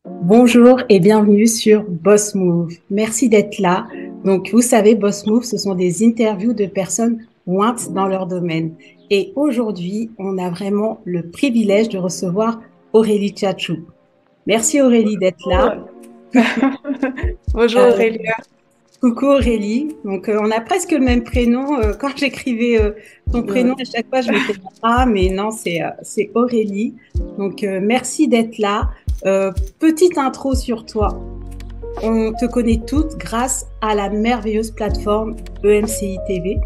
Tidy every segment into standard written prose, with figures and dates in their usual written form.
Bonjour et bienvenue sur Boss Move. Merci d'être là. Donc, vous savez, Boss Move, ce sont des interviews de personnes pointes dans leur domaine. Et aujourd'hui, on a vraiment le privilège de recevoir Aurélie Tchatchou. Merci Aurélie d'être là. Bonjour Euh, Aurélia. Coucou Aurélie. Donc, on a presque le même prénom. Quand j'écrivais ton prénom, Ouais. à chaque fois, je mettais Ah, mais non, c'est Aurélie. Donc, merci d'être là. Petite intro sur toi. On te connaît toutes grâce à la merveilleuse plateforme EMCI TV.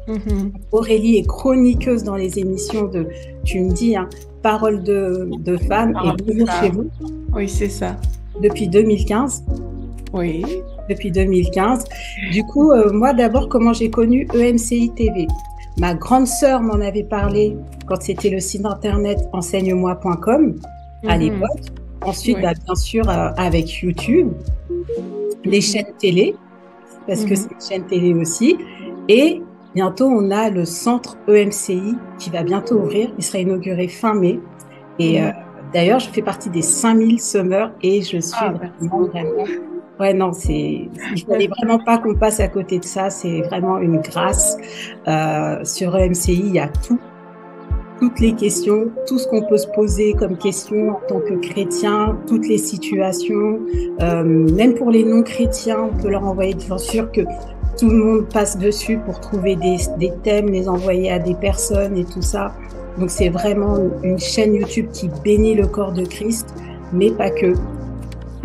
Mhm. Aurélie est chroniqueuse dans les émissions de, tu me dis, hein, Paroles de femmes et Ah, Bonjour chez vous oui, c'est ça. depuis 2015. Oui. Depuis 2015. Du coup, moi d'abord, comment j'ai connu EMCI TV? Ma grande sœur m'en avait parlé quand c'était le site internet enseigne-moi.com à Mhm. l'époque. Ensuite, Oui. bien sûr, avec YouTube, les Mhm. chaînes télé, parce que Mhm. c'est une chaîne télé aussi. Et bientôt, on a le centre EMCI qui va bientôt ouvrir. Il sera inauguré fin mai. Et Mhm. d'ailleurs, je fais partie des 5000 summers et je suis Ah, merci vraiment, beaucoup. vraiment. Ouais, non, il fallait vraiment pas qu'on passe à côté de ça. C'est vraiment une grâce. Sur EMCI, il y a tout, toutes les questions, tout ce qu'on peut se poser comme question en tant que chrétien, toutes les situations, même pour les non-chrétiens, on peut leur envoyer, bien sûr que tout le monde passe dessus pour trouver des thèmes, les envoyer à des personnes et tout ça. Donc c'est vraiment une chaîne YouTube qui bénit le corps de Christ, mais pas que.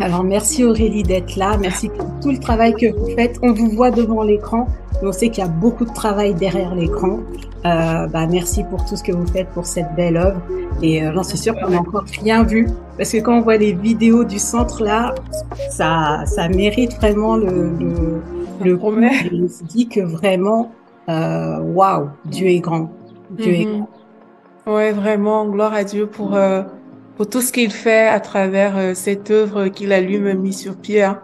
Alors merci Aurélie d'être là, merci pour tout le travail que vous faites. On vous voit devant l'écran, mais on sait qu'il y a beaucoup de travail derrière l'écran. Merci pour tout ce que vous faites pour cette belle œuvre. Et j'en suis sûre qu'on n'a encore rien vu, parce que quand on voit les vidéos du centre là, ça mérite vraiment Ça le coup. promet. Et on se dit que vraiment, waouh, Dieu est grand. Dieu est Mhm. Ouais, vraiment, gloire à Dieu pour tout ce qu'il fait à travers cette œuvre qu'il a lui-même mis sur pied, hein,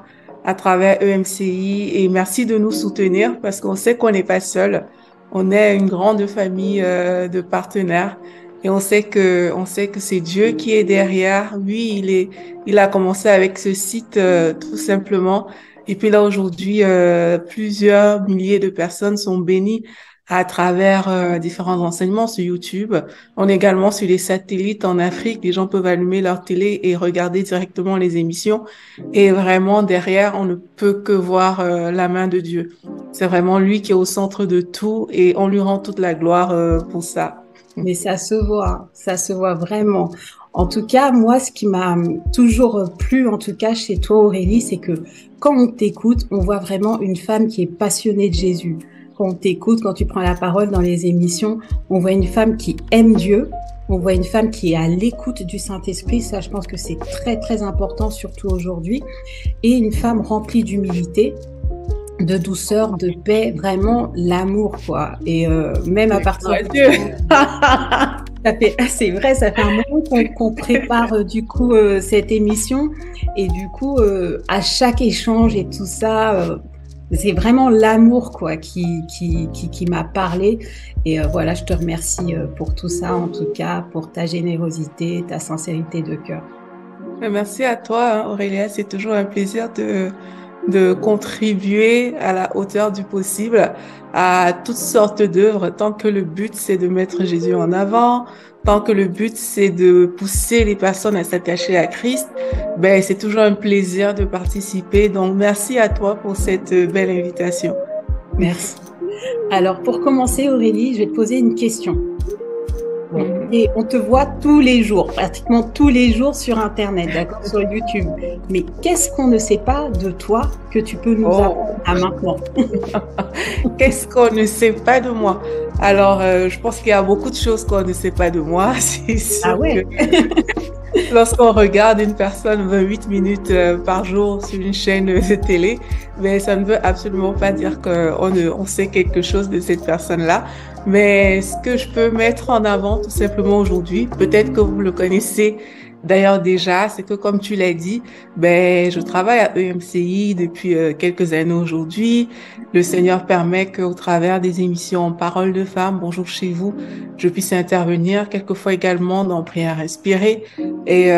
à travers EMCI. Et merci de nous soutenir parce qu'on sait qu'on n'est pas seul. On est une grande famille de partenaires et on sait que c'est Dieu qui est derrière. Lui, il a commencé avec ce site tout simplement. Et puis là, aujourd'hui, plusieurs milliers de personnes sont bénies à travers différents enseignements sur YouTube. On est également sur les satellites en Afrique. Les gens peuvent allumer leur télé et regarder directement les émissions. Et vraiment, derrière, on ne peut que voir la main de Dieu. C'est vraiment lui qui est au centre de tout et on lui rend toute la gloire pour ça. Mais ça se voit vraiment. En tout cas, moi, ce qui m'a toujours plu, en tout cas chez toi, Aurélie, c'est que quand on t'écoute, on voit vraiment une femme qui est passionnée de Jésus. Quand on t'écoute, quand tu prends la parole dans les émissions, on voit une femme qui aime Dieu, on voit une femme qui est à l'écoute du Saint-Esprit. Ça, je pense que c'est très, très important, surtout aujourd'hui. Et une femme remplie d'humilité, de douceur, de paix, vraiment l'amour, quoi. Et même à partir Gloire à du Dieu. moment c'est vrai, ça fait un moment qu'on prépare du coup cette émission et du coup à chaque échange et tout ça, c'est vraiment l'amour quoi qui m'a parlé et voilà, je te remercie pour tout ça en tout cas, pour ta générosité, ta sincérité de cœur. Merci à toi, hein, Aurélia. C'est toujours un plaisir de contribuer à la hauteur du possible à toutes sortes d'œuvres, tant que le but c'est de mettre Jésus en avant, tant que le but c'est de pousser les personnes à s'attacher à Christ, ben c'est toujours un plaisir de participer. Donc merci à toi pour cette belle invitation. Merci. Alors pour commencer Aurélie, je vais te poser une question. Bon, Mhm. et on te voit tous les jours, pratiquement tous les jours sur Internet, d'accord, sur YouTube. Mais qu'est-ce qu'on ne sait pas de toi que tu peux nous apprendre Oh, à maintenant? qu'est-ce qu'on ne sait pas de moi? Alors, je pense qu'il y a beaucoup de choses qu'on ne sait pas de moi. C'est Ah sûr que ouais, lorsqu'on regarde une personne 28 minutes par jour sur une chaîne de télé, mais ça ne veut absolument pas dire on sait quelque chose de cette personne-là. Mais ce que je peux mettre en avant tout simplement aujourd'hui, peut-être que vous le connaissez, D'ailleurs, déjà, c'est que comme tu l'as dit, ben, je travaille à EMCI depuis quelques années aujourd'hui. Le Seigneur permet qu'au travers des émissions Parole de femmes, Bonjour chez vous, je puisse intervenir quelquefois également dans Prière inspirée et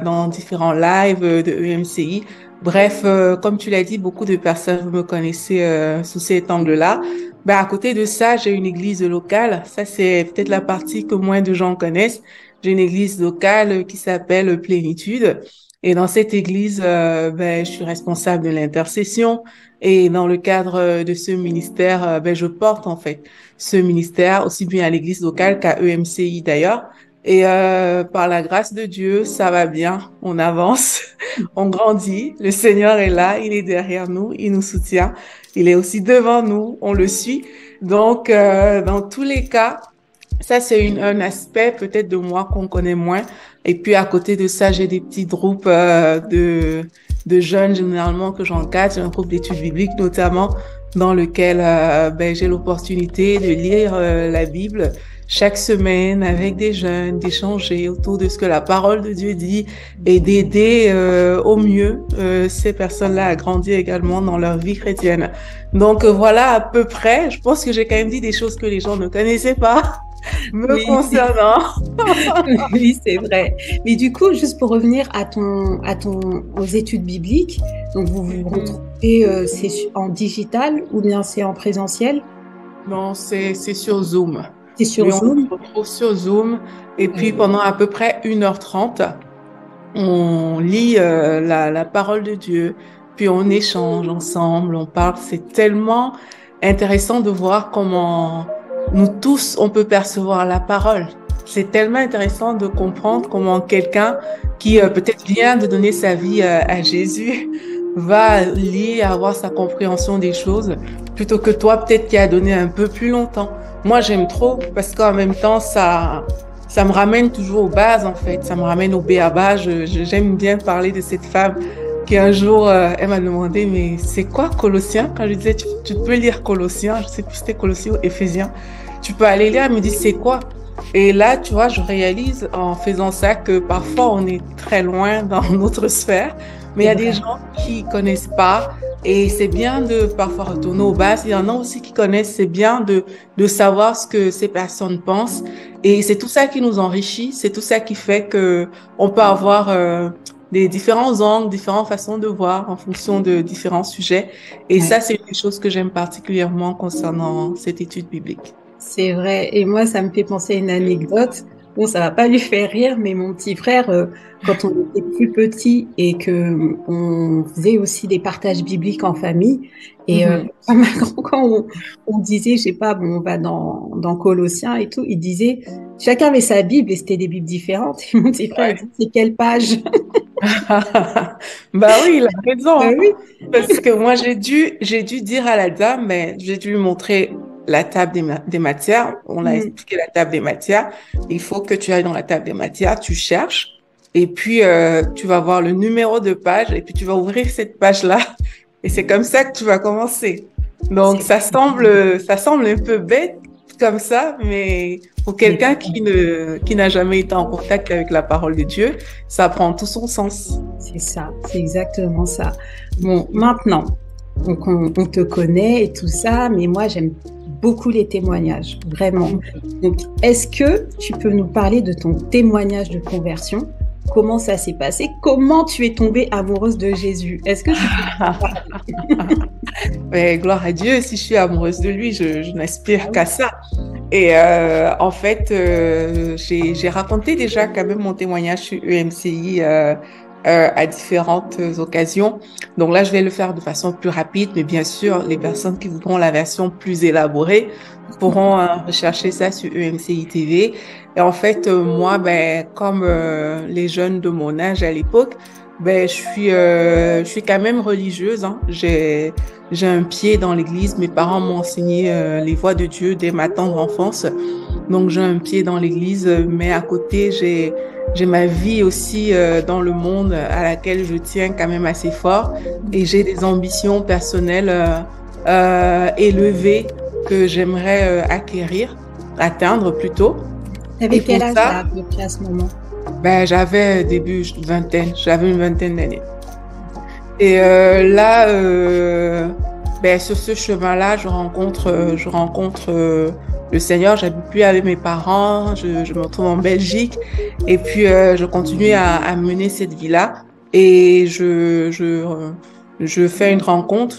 dans différents lives de EMCI. Bref, comme tu l'as dit, beaucoup de personnes me connaissaient sous cet angle-là. Ben, à côté de ça, j'ai une église locale. Ça, c'est peut-être la partie que moins de gens connaissent. J'ai une église locale qui s'appelle Plénitude. Et dans cette église, ben, je suis responsable de l'intercession. Et dans le cadre de ce ministère, ben, je porte en fait ce ministère aussi bien à l'église locale qu'à EMCI d'ailleurs. Et par la grâce de Dieu, ça va bien, on avance, on grandit. Le Seigneur est là, il est derrière nous, il nous soutient. Il est aussi devant nous, on le suit. Donc, dans tous les cas, ça, c'est un aspect peut-être de moi qu'on connaît moins. Et puis, à côté de ça, j'ai des petits groupes de jeunes, généralement, que j'encadre. J'ai un groupe d'études bibliques, notamment, dans lequel ben, j'ai l'opportunité de lire la Bible chaque semaine avec des jeunes, d'échanger autour de ce que la parole de Dieu dit et d'aider au mieux ces personnes-là à grandir également dans leur vie chrétienne. Donc, voilà à peu près. Je pense que j'ai quand même dit des choses que les gens ne connaissaient pas. Me concernant. Oui, c'est vrai. Mais du coup, juste pour revenir aux études bibliques, donc vous vous retrouvez, c'est en digital ou bien c'est en présentiel? Non, c'est sur Zoom. C'est sur Zoom? On se retrouve sur Zoom et puis pendant à peu près 1h30, on lit la parole de Dieu, puis on échange ensemble, on parle. C'est tellement intéressant de voir comment nous tous, on peut percevoir la parole. C'est tellement intéressant de comprendre comment quelqu'un qui peut-être vient de donner sa vie à Jésus va lire, avoir sa compréhension des choses, plutôt que toi peut-être qui a donné un peu plus longtemps. Moi, j'aime trop parce qu'en même temps, ça me ramène toujours aux bases en fait. Ça me ramène au b.a.-ba. J'aime bien parler de cette femme qui un jour, elle m'a demandé, mais c'est quoi Colossiens? Quand je lui disais, tu peux lire Colossiens, je sais plus si c'était Colossiens ou Éphésiens, tu peux aller lire, elle me dit, c'est quoi? Et là, tu vois, je réalise en faisant ça que parfois on est très loin dans notre sphère, mais il y a des gens qui connaissent pas et c'est bien de parfois retourner aux bases. Il y en a aussi qui connaissent, c'est bien de savoir ce que ces personnes pensent et c'est tout ça qui nous enrichit, c'est tout ça qui fait que on peut avoir des différents angles, différentes façons de voir en fonction de différents sujets. Et ça, c'est une des choses que j'aime particulièrement concernant cette étude biblique. C'est vrai. Et moi, ça me fait penser à une anecdote. Bon, ça va pas lui faire rire, mais mon petit frère, quand on était plus petit et que on faisait aussi des partages bibliques en famille, et quand on disait, je sais pas, bon, on va dans Colossiens et tout, il disait, chacun avait sa Bible et c'était des Bibles différentes. Et mon petit frère, il dit, c'est quelle page? Bah oui, il a raison. Bah oui. Parce que moi, j'ai dû dire à la dame, mais j'ai dû lui montrer la table des matières. On a expliqué la table des matières. Il faut que tu ailles dans la table des matières, tu cherches, et puis tu vas voir le numéro de page, et puis tu vas ouvrir cette page-là. Et c'est comme ça que tu vas commencer. Donc, ça semble un peu bête comme ça, mais pour quelqu'un qui n'a jamais été en contact avec la parole de Dieu, ça prend tout son sens. C'est ça, c'est exactement ça. Bon, maintenant, donc on te connaît et tout ça, mais moi, j'aime beaucoup les témoignages, vraiment. Donc, est-ce que tu peux nous parler de ton témoignage de conversion? Comment ça s'est passé? Comment tu es tombée amoureuse de Jésus? Est-ce que tu peux Mais gloire à Dieu, si je suis amoureuse de lui, je n'aspire qu'à ça. Et en fait, j'ai raconté déjà quand même mon témoignage sur EMCI à différentes occasions. Donc là, je vais le faire de façon plus rapide, mais bien sûr, les personnes qui voudront la version plus élaborée pourront rechercher ça sur EMCI TV. Et en fait, moi, ben, comme les jeunes de mon âge à l'époque, ben, je suis quand même religieuse, hein. J'ai un pied dans l'église. Mes parents m'ont enseigné les voies de Dieu dès ma tendre enfance. Donc, j'ai un pied dans l'église, mais à côté, j'ai ma vie aussi dans le monde à laquelle je tiens quand même assez fort. Et j'ai des ambitions personnelles élevées que j'aimerais atteindre plutôt. T'avais quel âge à peu près à ce moment? Ben, j'avais début vingtaine, j'avais une vingtaine d'années. Et là, ben, sur ce chemin-là, je rencontre le Seigneur. J'habite plus avec mes parents, je me retrouve en Belgique, et puis je continue à mener cette vie-là. Et je fais une rencontre.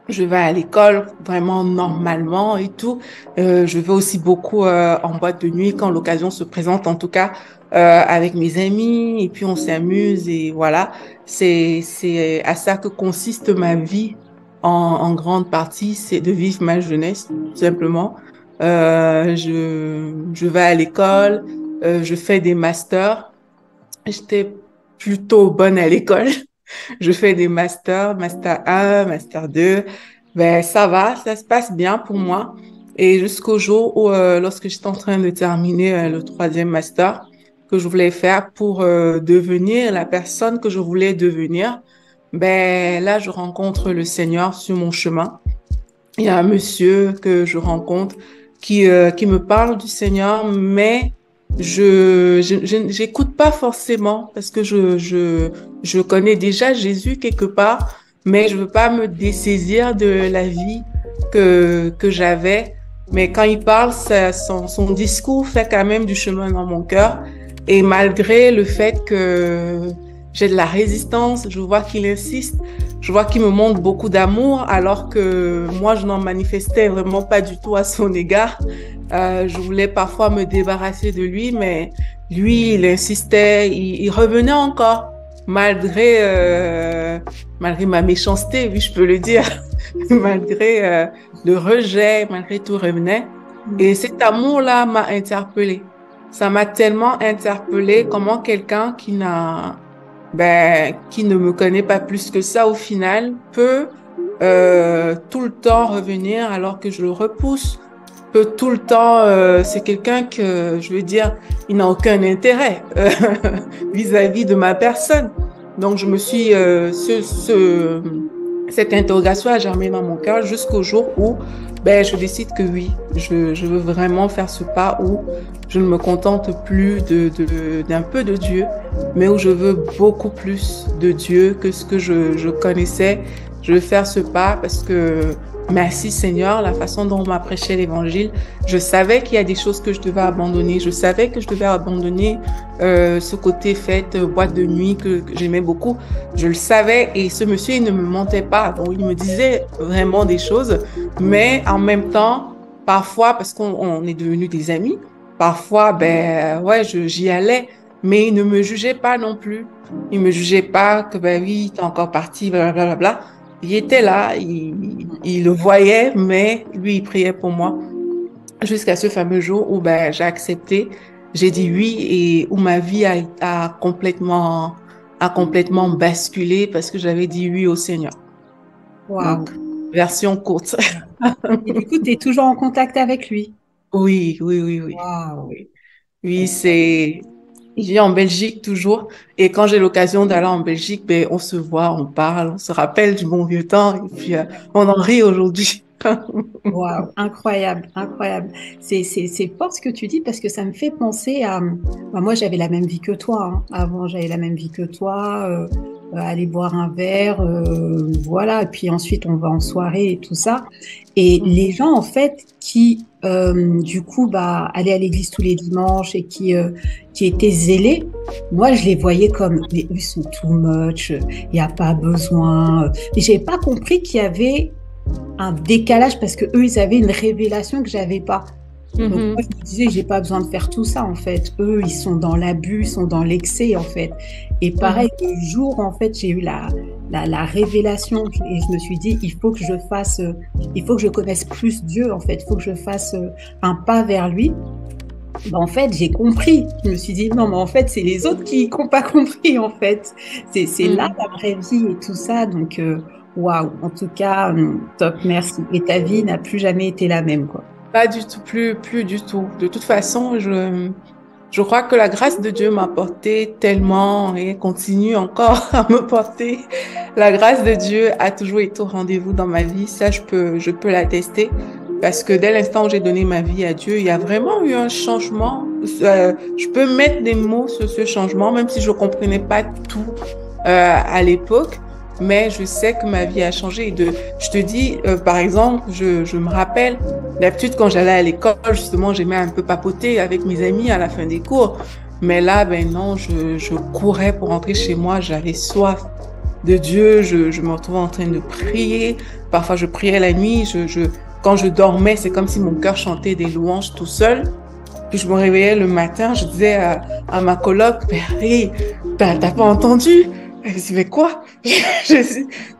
Je vais à l'école vraiment normalement et tout. Je vais aussi beaucoup en boîte de nuit quand l'occasion se présente, en tout cas avec mes amis. Et puis on s'amuse et voilà. C'est à ça que consiste ma vie en grande partie, c'est de vivre ma jeunesse tout simplement. Je vais à l'école, je fais des masters. J'étais plutôt bonne à l'école. Je fais des masters, master 1, master 2. Ben, ça va, ça se passe bien pour moi. Et jusqu'au jour où, lorsque j'étais en train de terminer le troisième master que je voulais faire pour devenir la personne que je voulais devenir, ben là, je rencontre le Seigneur sur mon chemin. Il y a un monsieur que je rencontre qui me parle du Seigneur, mais j'écoute pas forcément parce que je connais déjà Jésus quelque part, mais je veux pas me dessaisir de la vie que j'avais. Mais quand il parle, son discours fait quand même du chemin dans mon cœur. Et malgré le fait que j'ai de la résistance, je vois qu'il insiste, je vois qu'il me montre beaucoup d'amour, alors que moi, je n'en manifestais vraiment pas du tout à son égard. Je voulais parfois me débarrasser de lui, mais lui, il insistait, il revenait encore, malgré ma méchanceté, oui, je peux le dire, malgré le rejet, malgré tout, revenait. Et cet amour-là m'a interpellée. Ça m'a tellement interpellée comment quelqu'un qui ne me connaît pas plus que ça au final peut tout le temps revenir alors que je le repousse, peut tout le temps, c'est quelqu'un que, je veux dire, il n'a aucun intérêt vis-à-vis de ma personne. Donc je me suis, cette interrogation a germé dans mon cœur jusqu'au jour où je décide que oui, je veux vraiment faire ce pas où je ne me contente plus d'un peu de Dieu, mais où je veux beaucoup plus de Dieu que ce que je connaissais. Je veux faire ce pas parce que, merci Seigneur, la façon dont on m'a prêché l'évangile, je savais qu'il y a des choses que je devais abandonner. Je savais que je devais abandonner ce côté fête, boîte de nuit que j'aimais beaucoup. Je le savais et ce monsieur, il ne me mentait pas. Donc, il me disait vraiment des choses, mais en même temps, parfois, parce qu'on est devenus des amis, parfois, j'y allais, mais il ne me jugeait pas non plus. Il me jugeait pas que, oui, t'es encore parti, blablabla. Il était là, il le voyait, mais lui, il priait pour moi. Jusqu'à ce fameux jour où j'ai accepté, j'ai dit oui et où ma vie a complètement basculé parce que j'avais dit oui au Seigneur. Wow. Donc, version courte. Et du coup, tu es toujours en contact avec lui? Oui. Wow. Oui, il vit en Belgique toujours. Et quand j'ai l'occasion d'aller en Belgique, on se voit, on parle, on se rappelle du bon vieux temps et puis on en rit aujourd'hui. Wow, incroyable, incroyable. C'est fort ce que tu dis parce que ça me fait penser à. Moi, j'avais la même vie que toi. Hein. Avant, j'avais la même vie que toi. Aller boire un verre, voilà. Et puis ensuite, on va en soirée et tout ça. Et les gens, en fait, qui du coup, allaient à l'église tous les dimanches et qui étaient zélés, moi, je les voyais comme, mais ils sont too much. Il n'y a pas besoin. Mais j'avais pas compris qu'il y avait un décalage parce que eux ils avaient une révélation que j'avais pas. Donc moi je me disais j'ai pas besoin de faire tout ça en fait. Eux ils sont dans l'abus, ils sont dans l'excès en fait. Et pareil le jour en fait j'ai eu la révélation et je me suis dit il faut que je connaisse plus Dieu en fait. Il faut que je fasse un pas vers lui. En fait j'ai compris. Je me suis dit non mais en fait c'est les autres qui n'ont pas compris en fait. C'est là la vraie vie et tout ça donc. Waouh, en tout cas, top, merci. Et ta vie n'a plus jamais été la même, quoi. Pas du tout, plus du tout. De toute façon, je crois que la grâce de Dieu m'a porté tellement et continue encore à me porter. La grâce de Dieu a toujours été au rendez-vous dans ma vie. Ça, je peux l'attester. Parce que dès l'instant où j'ai donné ma vie à Dieu, il y a vraiment eu un changement je peux mettre des mots sur ce changement, même si je comprenais pas tout à l'époque. Mais je sais que ma vie a changé. Je te dis, par exemple, je me rappelle, d'habitude, quand j'allais à l'école, justement, j'aimais un peu papoter avec mes amis à la fin des cours. Mais là, ben non, je courais pour rentrer chez moi. J'avais soif de Dieu. Je me retrouvais en train de prier. Parfois, je priais la nuit. Quand je dormais, c'est comme si mon cœur chantait des louanges tout seul. Puis je me réveillais le matin, je disais à ma coloc, hey, t'as pas entendu? Elle me dit, mais quoi?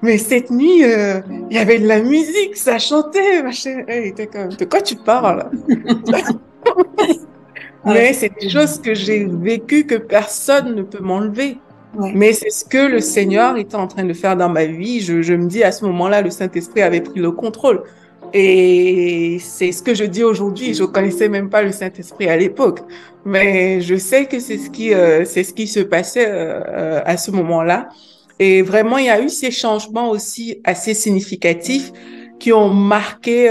Mais cette nuit, il y avait de la musique, ça chantait, machin. Elle était comme, de quoi tu parles? Mais c'est des choses que j'ai vécues que personne ne peut m'enlever. Ouais. Mais c'est ce que le Seigneur était en train de faire dans ma vie. Je me dis, à ce moment-là, le Saint-Esprit avait pris le contrôle. Et c'est ce que je dis aujourd'hui. Je connaissais même pas le Saint-Esprit à l'époque, mais je sais que c'est ce qui se passait à ce moment-là. Et vraiment, il y a eu ces changements aussi assez significatifs qui ont marqué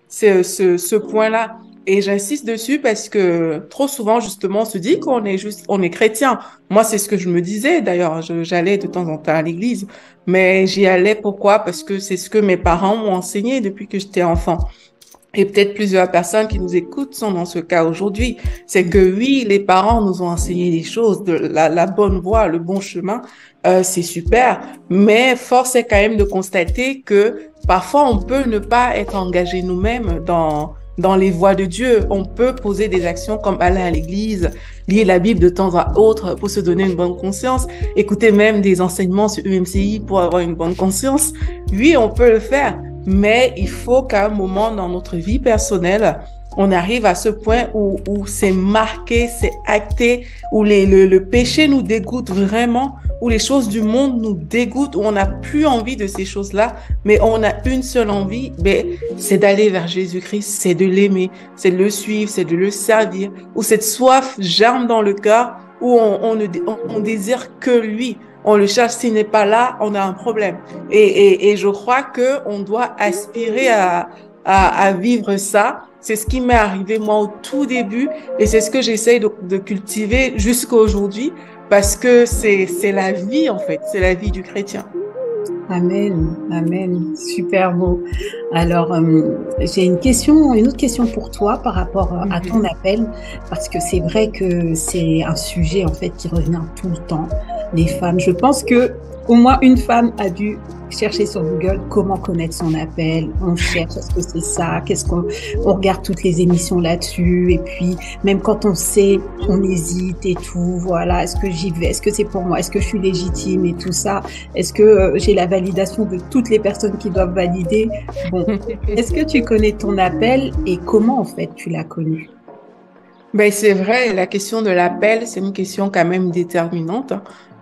ce point-là. Et j'insiste dessus parce que trop souvent, justement, on se dit on est chrétien. Moi, c'est ce que je me disais. D'ailleurs, j'allais de temps en temps à l'église. Mais j'y allais pourquoi? Parce que c'est ce que mes parents m'ont enseigné depuis que j'étais enfant. Et peut-être plusieurs personnes qui nous écoutent sont dans ce cas aujourd'hui. C'est que oui, les parents nous ont enseigné des choses, de la bonne voie, le bon chemin, c'est super. Mais force est quand même de constater que parfois on peut ne pas être engagé nous-mêmes dans les voies de Dieu. On peut poser des actions comme aller à l'église, lire la Bible de temps à autre pour se donner une bonne conscience, écouter même des enseignements sur UMCI pour avoir une bonne conscience. Oui, on peut le faire, mais il faut qu'à un moment dans notre vie personnelle, on arrive à ce point où c'est marqué, c'est acté, où le péché nous dégoûte vraiment, où les choses du monde nous dégoûtent, où on n'a plus envie de ces choses-là, mais on a une seule envie, c'est d'aller vers Jésus-Christ, c'est de l'aimer, c'est de le suivre, c'est de le servir, où cette soif germe dans le cœur, où on désire que lui. On le cherche, s'il n'est pas là, on a un problème. Et je crois que on doit aspirer à vivre ça. C'est ce qui m'est arrivé moi au tout début et c'est ce que j'essaye de cultiver jusqu'à aujourd'hui parce que c'est la vie en fait, c'est la vie du chrétien. Amen, amen, super beau. Alors, j'ai une autre question pour toi par rapport à ton appel, parce que c'est vrai que c'est un sujet en fait qui revient tout le temps. Les femmes, je pense que au moins une femme a dû chercher sur Google comment connaître son appel. On cherche, est-ce que c'est ça? On regarde toutes les émissions là-dessus. Et puis, même quand on sait, on hésite et tout. Voilà. Est-ce que j'y vais? Est-ce que c'est pour moi? Est-ce que je suis légitime et tout ça? Est-ce que j'ai la validation de toutes les personnes qui doivent valider? Bon. Est-ce que tu connais ton appel et comment, en fait, tu l'as connu? Ben, c'est vrai, la question de l'appel, c'est une question quand même déterminante.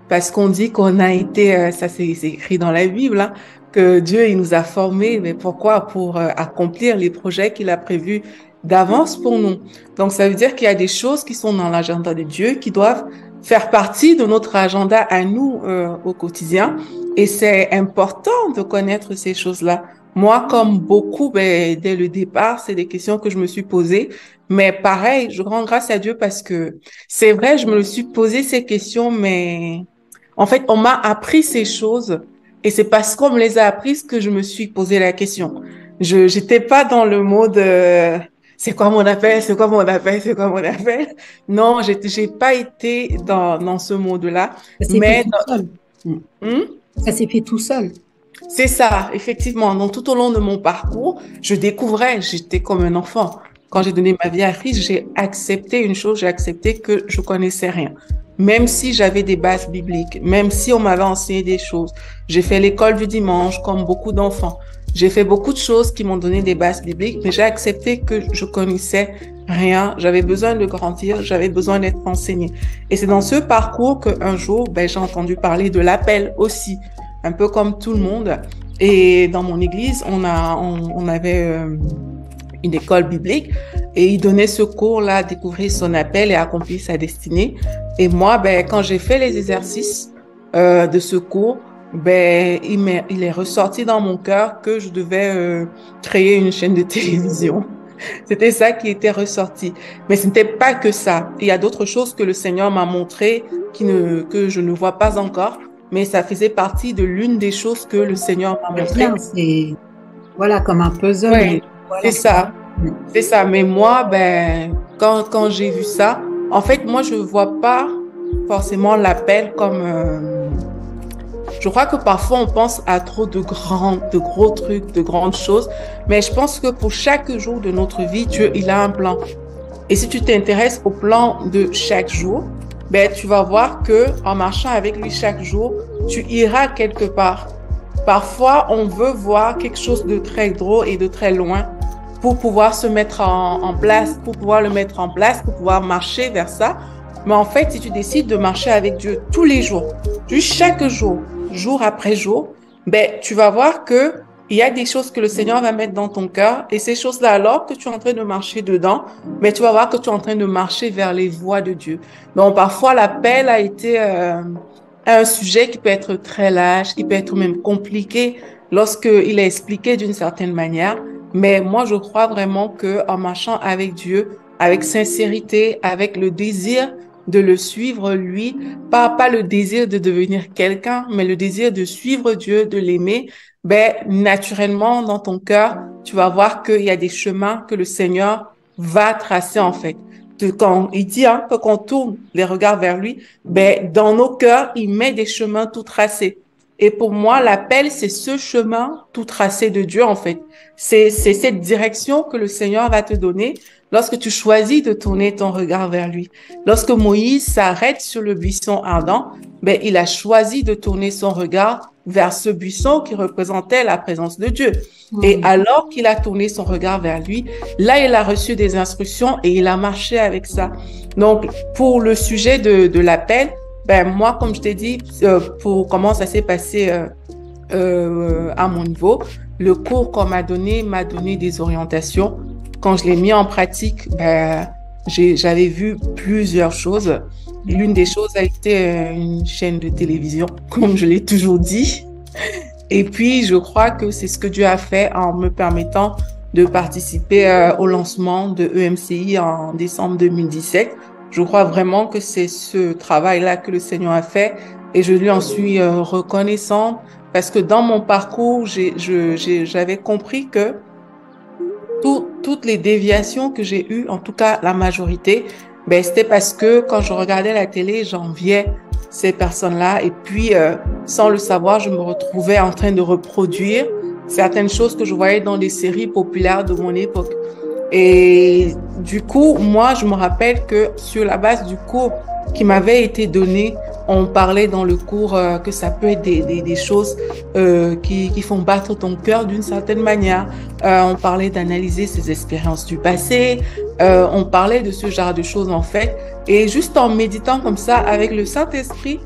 Parce qu'on dit qu'on a été, ça c'est écrit dans la Bible, hein, que Dieu il nous a formés, mais pourquoi? Pour accomplir les projets qu'il a prévus d'avance pour nous. Donc ça veut dire qu'il y a des choses qui sont dans l'agenda de Dieu qui doivent faire partie de notre agenda à nous au quotidien. Et c'est important de connaître ces choses-là. Moi, comme beaucoup, ben, dès le départ, c'est des questions que je me suis posées. Mais pareil, je rends grâce à Dieu parce que c'est vrai, je me suis posé ces questions, mais en fait, on m'a appris ces choses et c'est parce qu'on me les a apprises que je me suis posé la question. J'étais pas dans le mode c'est quoi mon appel, c'est quoi mon appel, c'est quoi mon appel. Non, j'ai pas été dans ce mode-là. Ça s'est fait tout seul. Ça s'est fait tout seul. C'est ça, effectivement. Donc tout au long de mon parcours, je découvrais, j'étais comme un enfant. Quand j'ai donné ma vie à Christ, j'ai accepté une chose, j'ai accepté que je connaissais rien. Même si j'avais des bases bibliques, même si on m'avait enseigné des choses. J'ai fait l'école du dimanche comme beaucoup d'enfants. J'ai fait beaucoup de choses qui m'ont donné des bases bibliques, mais j'ai accepté que je connaissais rien. J'avais besoin de grandir, j'avais besoin d'être enseignée. Et c'est dans ce parcours qu'un jour, j'ai entendu parler de l'appel aussi, un peu comme tout le monde. Et dans mon église, on avait une école biblique et il donnait ce cours-là, découvrir son appel et accomplir sa destinée. Et moi, quand j'ai fait les exercices de ce cours, il est ressorti dans mon cœur que je devais créer une chaîne de télévision. C'était ça qui était ressorti. Mais ce n'était pas que ça. Il y a d'autres choses que le Seigneur m'a montrées que je ne vois pas encore, mais ça faisait partie de l'une des choses que le Seigneur m'a montrées. Bien, c'est voilà comme un puzzle. Oui, Voilà. c'est ça. C'est ça. Mais moi, ben, quand j'ai vu ça, en fait, moi, je vois pas forcément l'appel comme je crois que parfois on pense à trop de gros trucs, de grandes choses, mais je pense que pour chaque jour de notre vie, Dieu, il a un plan. Et si tu t'intéresses au plan de chaque jour, ben, tu vas voir que en marchant avec lui chaque jour, tu iras quelque part. Parfois, on veut voir quelque chose de très gros et de très loin pour pouvoir se mettre en place, pour pouvoir le mettre en place, pour pouvoir marcher vers ça. Mais en fait, si tu décides de marcher avec Dieu tous les jours, juste chaque jour, jour après jour, ben, tu vas voir que il y a des choses que le Seigneur va mettre dans ton cœur et ces choses-là, alors que tu es en train de marcher dedans, ben, tu vas voir que tu es en train de marcher vers les voies de Dieu. Donc, parfois, l'appel a été un sujet qui peut être très large, qui peut être même compliqué lorsqu'il est expliqué d'une certaine manière. Mais moi, je crois vraiment que en marchant avec Dieu, avec sincérité, avec le désir de le suivre lui, pas le désir de devenir quelqu'un, mais le désir de suivre Dieu, de l'aimer, ben, naturellement, dans ton cœur, tu vas voir qu'il y a des chemins que le Seigneur va tracer, en fait. Quand il dit, que quand on tourne les regards vers lui, ben, dans nos cœurs, il met des chemins tout tracés. Et pour moi, l'appel, c'est ce chemin tout tracé de Dieu, en fait. C'est cette direction que le Seigneur va te donner lorsque tu choisis de tourner ton regard vers lui. Lorsque Moïse s'arrête sur le buisson ardent, ben, il a choisi de tourner son regard vers ce buisson qui représentait la présence de Dieu. Et alors qu'il a tourné son regard vers lui, là, il a reçu des instructions et il a marché avec ça. Donc, pour le sujet de l'appel, ben, moi, comme je t'ai dit, pour comment ça s'est passé à mon niveau, le cours qu'on m'a donné des orientations. Quand je l'ai mis en pratique, ben, j'avais vu plusieurs choses. L'une des choses a été une chaîne de télévision, comme je l'ai toujours dit. Et puis, je crois que c'est ce que Dieu a fait en me permettant de participer au lancement de EMCI en décembre 2017. Je crois vraiment que c'est ce travail-là que le Seigneur a fait et je lui en suis reconnaissante parce que dans mon parcours, j'avais compris que toutes les déviations que j'ai eues, en tout cas la majorité, ben, c'était parce que quand je regardais la télé, j'enviais ces personnes-là et puis sans le savoir, je me retrouvais en train de reproduire certaines choses que je voyais dans les séries populaires de mon époque. Et du coup, moi, je me rappelle que sur la base du cours qui m'avait été donné, on parlait dans le cours que ça peut être des choses qui font battre ton cœur d'une certaine manière. On parlait d'analyser ses expériences du passé. On parlait de ce genre de choses en fait. Et juste en méditant comme ça avec le Saint-Esprit,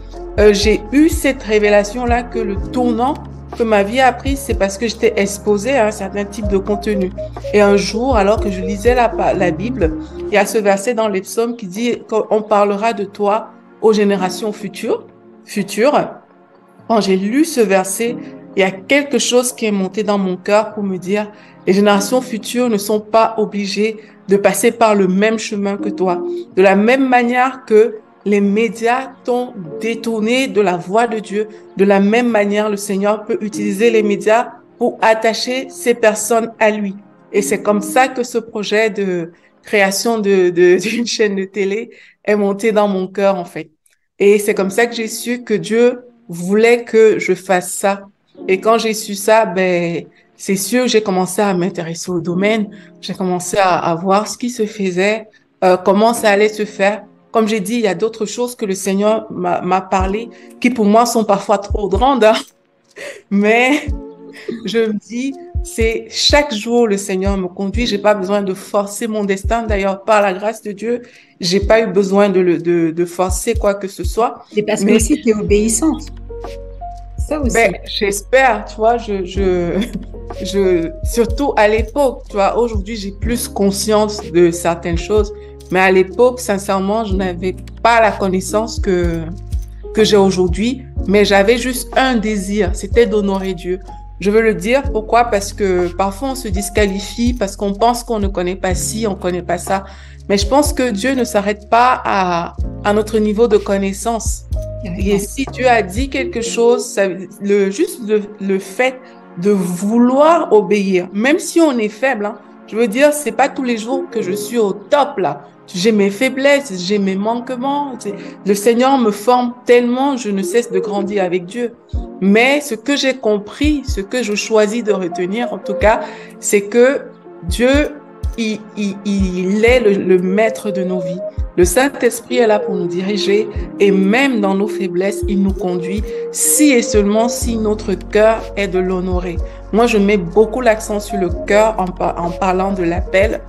j'ai eu cette révélation-là que le tournant que ma vie a pris, c'est parce que j'étais exposée à un certain type de contenu. Et un jour, alors que je lisais la Bible, il y a ce verset dans les psaumes qui dit qu'on parlera de toi aux générations futures. Quand j'ai lu ce verset, il y a quelque chose qui est monté dans mon cœur pour me dire, les générations futures ne sont pas obligées de passer par le même chemin que toi. De la même manière que les médias t'ont détourné de la voie de Dieu. De la même manière, le Seigneur peut utiliser les médias pour attacher ces personnes à lui. Et c'est comme ça que ce projet de création d'une chaîne de télé est monté dans mon cœur, en fait. Et c'est comme ça que j'ai su que Dieu voulait que je fasse ça. Et quand j'ai su ça, ben, c'est sûr, j'ai commencé à m'intéresser au domaine. J'ai commencé à voir ce qui se faisait, comment ça allait se faire. Comme j'ai dit, il y a d'autres choses que le Seigneur m'a parlé qui pour moi sont parfois trop grandes, hein. Mais je me dis, c'est chaque jour le Seigneur me conduit. J'ai pas besoin de forcer mon destin. D'ailleurs, par la grâce de Dieu, j'ai pas eu besoin de forcer quoi que ce soit. C'est parce que aussi tu es obéissante. Ça aussi. Ben, j'espère, tu vois, surtout à l'époque, tu vois, aujourd'hui, j'ai plus conscience de certaines choses. Mais à l'époque, sincèrement, je n'avais pas la connaissance que j'ai aujourd'hui, mais j'avais juste un désir, c'était d'honorer Dieu, Je veux le dire, pourquoi? Parce que parfois on se disqualifie, parce qu'on pense qu'on ne connaît pas ci, on ne connaît pas ça. Mais je pense que Dieu ne s'arrête pas à notre niveau de connaissance. Et si Dieu a dit quelque chose, juste le fait de vouloir obéir, même si on est faible, hein, je veux dire, c'est pas tous les jours que je suis au top là. J'ai mes faiblesses, j'ai mes manquements. Le Seigneur me forme tellement, je ne cesse de grandir avec Dieu. Mais ce que j'ai compris, ce que je choisis de retenir, en tout cas, c'est que Dieu, il est le maître de nos vies. Le Saint-Esprit est là pour nous diriger et même dans nos faiblesses, il nous conduit si et seulement si notre cœur est de l'honorer. Moi, je mets beaucoup l'accent sur le cœur en parlant de l'appel,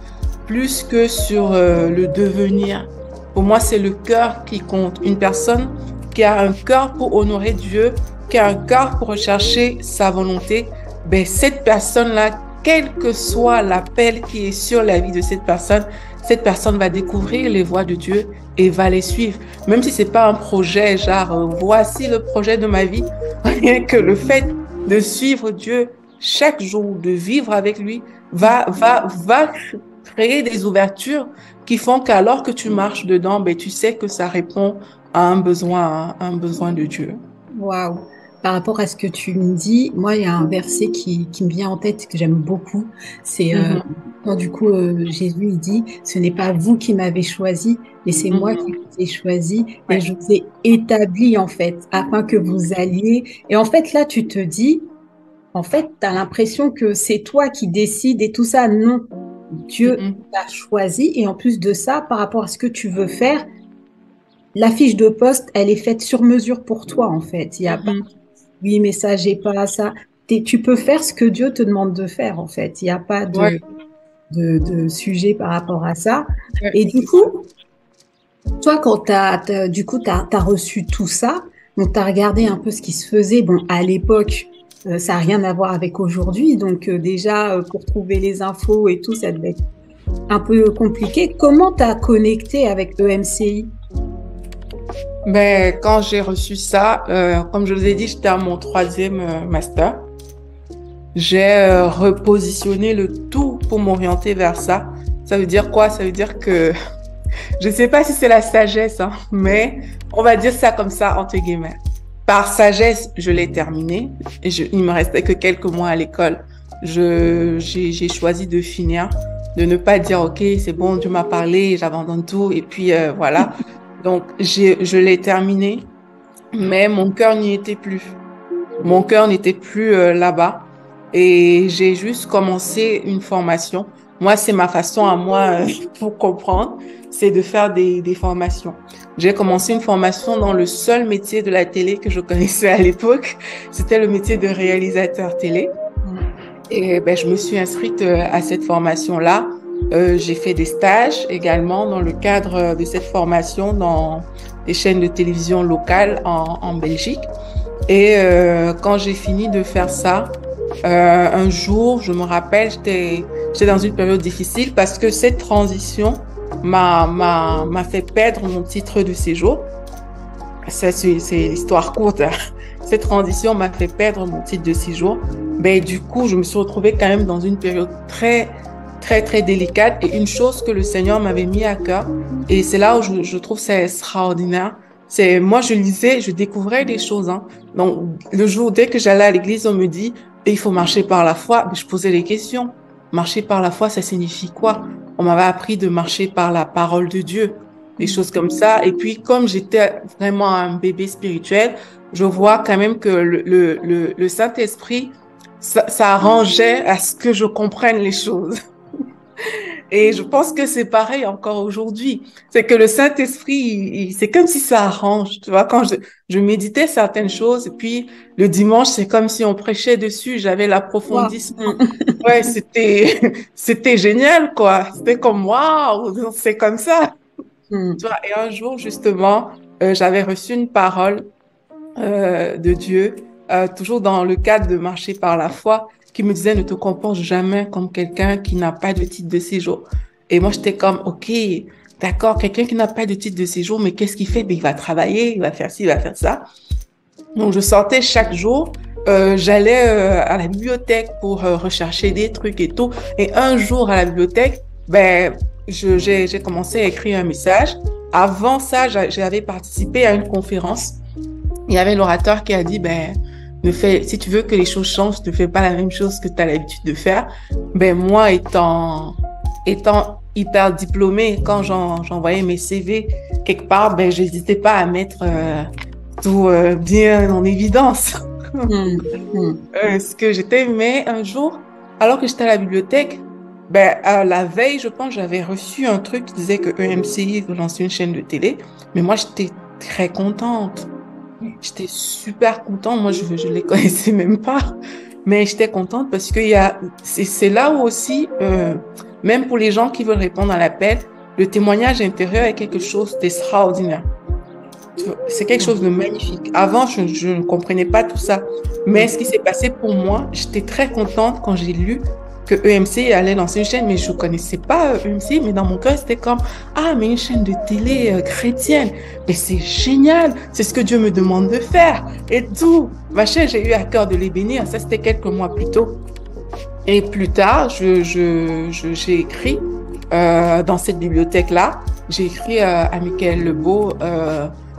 plus que sur le devenir. Pour moi, c'est le cœur qui compte. Une personne qui a un cœur pour honorer Dieu, qui a un cœur pour rechercher sa volonté, ben cette personne-là, quel que soit l'appel qui est sur la vie de cette personne va découvrir les voies de Dieu et va les suivre. Même si c'est pas un projet, genre, voici le projet de ma vie, rien que le fait de suivre Dieu chaque jour, de vivre avec lui, va créer des ouvertures qui font qu'alors que tu marches dedans, ben, tu sais que ça répond à un besoin de Dieu. Waouh! Par rapport à ce que tu me dis, moi, il y a un verset qui me vient en tête que j'aime beaucoup. C'est quand du coup Jésus il dit, ce n'est pas vous qui m'avez choisi, mais c'est moi qui vous ai choisi et je vous ai établi en fait afin que vous alliez. Et en fait là, tu te dis, en fait, tu as l'impression que c'est toi qui décides et tout ça. Non, Dieu t'a choisi et en plus de ça, par rapport à ce que tu veux faire, la fiche de poste, elle est faite sur mesure pour toi en fait. Il y a pas oui, mais ça, j'ai pas ça. Tu peux faire ce que Dieu te demande de faire, en fait. Il n'y a pas de sujet par rapport à ça. Et du coup, toi, quand t'as reçu tout ça, donc tu as regardé un peu ce qui se faisait. Bon, à l'époque, ça n'a rien à voir avec aujourd'hui. Donc déjà, pour trouver les infos et tout, ça devait être un peu compliqué. Comment tu as connecté avec EMCI? Ben, quand j'ai reçu ça, comme je vous ai dit, j'étais à mon 3e master. J'ai repositionné le tout pour m'orienter vers ça. Ça veut dire quoi? Ça veut dire que je ne sais pas si c'est la sagesse, hein, mais on va dire ça comme ça, entre guillemets. Par sagesse, je l'ai terminé. Et il me restait que quelques mois à l'école. J'ai choisi de finir, de ne pas dire, OK, c'est bon, Dieu m'a parlé, j'abandonne tout. Et puis, voilà. Donc, je l'ai terminé, mais mon cœur n'y était plus. Mon cœur n'était plus là-bas. Et j'ai juste commencé une formation. Moi, c'est ma façon à moi pour comprendre, c'est de faire des formations. J'ai commencé une formation dans le seul métier de la télé que je connaissais à l'époque. C'était le métier de réalisateur télé. Et ben, je me suis inscrite à cette formation-là. J'ai fait des stages également dans le cadre de cette formation dans des chaînes de télévision locales en Belgique. Et quand j'ai fini de faire ça, un jour, je me rappelle, j'étais dans une période difficile parce que cette transition m'a fait perdre mon titre de séjour. C'est l'histoire courte. Cette transition m'a fait perdre mon titre de séjour. Ben, du coup, je me suis retrouvée quand même dans une période très délicate et une chose que le Seigneur m'avait mis à cœur. Et c'est là où je trouve ça extraordinaire. C'est, moi, je lisais, je découvrais des choses, hein. Donc, le jour, dès que j'allais à l'église, on me dit, il faut marcher par la foi. Je posais des questions. Marcher par la foi, ça signifie quoi? On m'avait appris de marcher par la parole de Dieu. Des choses comme ça. Et puis, comme j'étais vraiment un bébé spirituel, je vois quand même que le Saint-Esprit, ça arrangeait à ce que je comprenne les choses. Et je pense que c'est pareil encore aujourd'hui. C'est que le Saint-Esprit, c'est comme si ça arrange. Tu vois, quand je méditais certaines choses, et puis le dimanche, c'est comme si on prêchait dessus. J'avais l'approfondissement. Wow. Ouais, c'était génial, quoi. C'était comme, waouh, c'est comme ça. Tu vois, et un jour, justement, j'avais reçu une parole de Dieu, toujours dans le cadre de marcher par la foi, qui me disait, ne te comporte jamais comme quelqu'un qui n'a pas de titre de séjour. Et moi, j'étais comme, OK, d'accord, quelqu'un qui n'a pas de titre de séjour, mais qu'est-ce qu'il fait? Ben, il va travailler, il va faire ci, il va faire ça. Donc, je sortais chaque jour j'allais à la bibliothèque pour rechercher des trucs et tout. Et un jour à la bibliothèque, ben, j'ai commencé à écrire un message. Avant ça, j'avais participé à une conférence. Il y avait l'orateur qui a dit, ben, si tu veux que les choses changent, ne fais pas la même chose que tu as l'habitude de faire. Ben, moi, étant hyper diplômée, quand j'envoyais mes CV quelque part, ben, j'hésitais pas à mettre tout bien en évidence. Ce que j'étais, mais un jour, alors que j'étais à la bibliothèque, ben, la veille, je pense, j'avais reçu un truc qui disait que EMCI veut lancer une chaîne de télé, mais moi, j'étais très contente. J'étais super contente. Moi, je les connaissais même pas, mais j'étais contente parce que c'est là où aussi, même pour les gens qui veulent répondre à l'appel, le témoignage intérieur est quelque chose d'extraordinaire. C'est quelque chose de magnifique. Avant, je ne comprenais pas tout ça. Mais ce qui s'est passé pour moi, j'étais très contente quand j'ai lu que EMC allait lancer une chaîne, mais je ne connaissais pas EMC, mais dans mon cœur, c'était comme, ah, mais une chaîne de télé chrétienne, mais c'est génial, c'est ce que Dieu me demande de faire, et tout. Machin, j'ai eu à cœur de les bénir, ça c'était quelques mois plus tôt. Et plus tard, j'ai écrit dans cette bibliothèque-là, j'ai écrit à Michael Lebeau,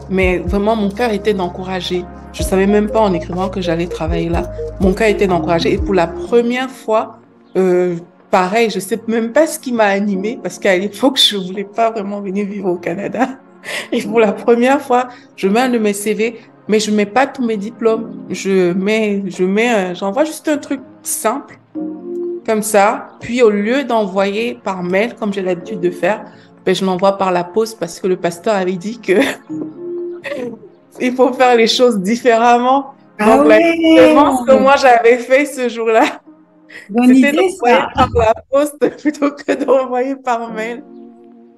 mais vraiment, mon cœur était d'encourager. Je savais même pas en écrivant que j'allais travailler là. Mon cœur était d'encourager. Et pour la première fois, pareil, je sais même pas ce qui m'a animée parce qu'à l'époque, je voulais pas vraiment venir vivre au Canada. Et pour la première fois, je mets un de mes CV, mais je mets pas tous mes diplômes. J'envoie juste un truc simple, comme ça. Puis au lieu d'envoyer par mail, comme j'ai l'habitude de faire, ben, je l'envoie par la poste parce que le pasteur avait dit que il faut faire les choses différemment. Ah Donc, ouais. ce que moi j'avais fait ce jour-là, Bonne c'était idée, d'envoyer ça. par la poste plutôt que d'envoyer par mail.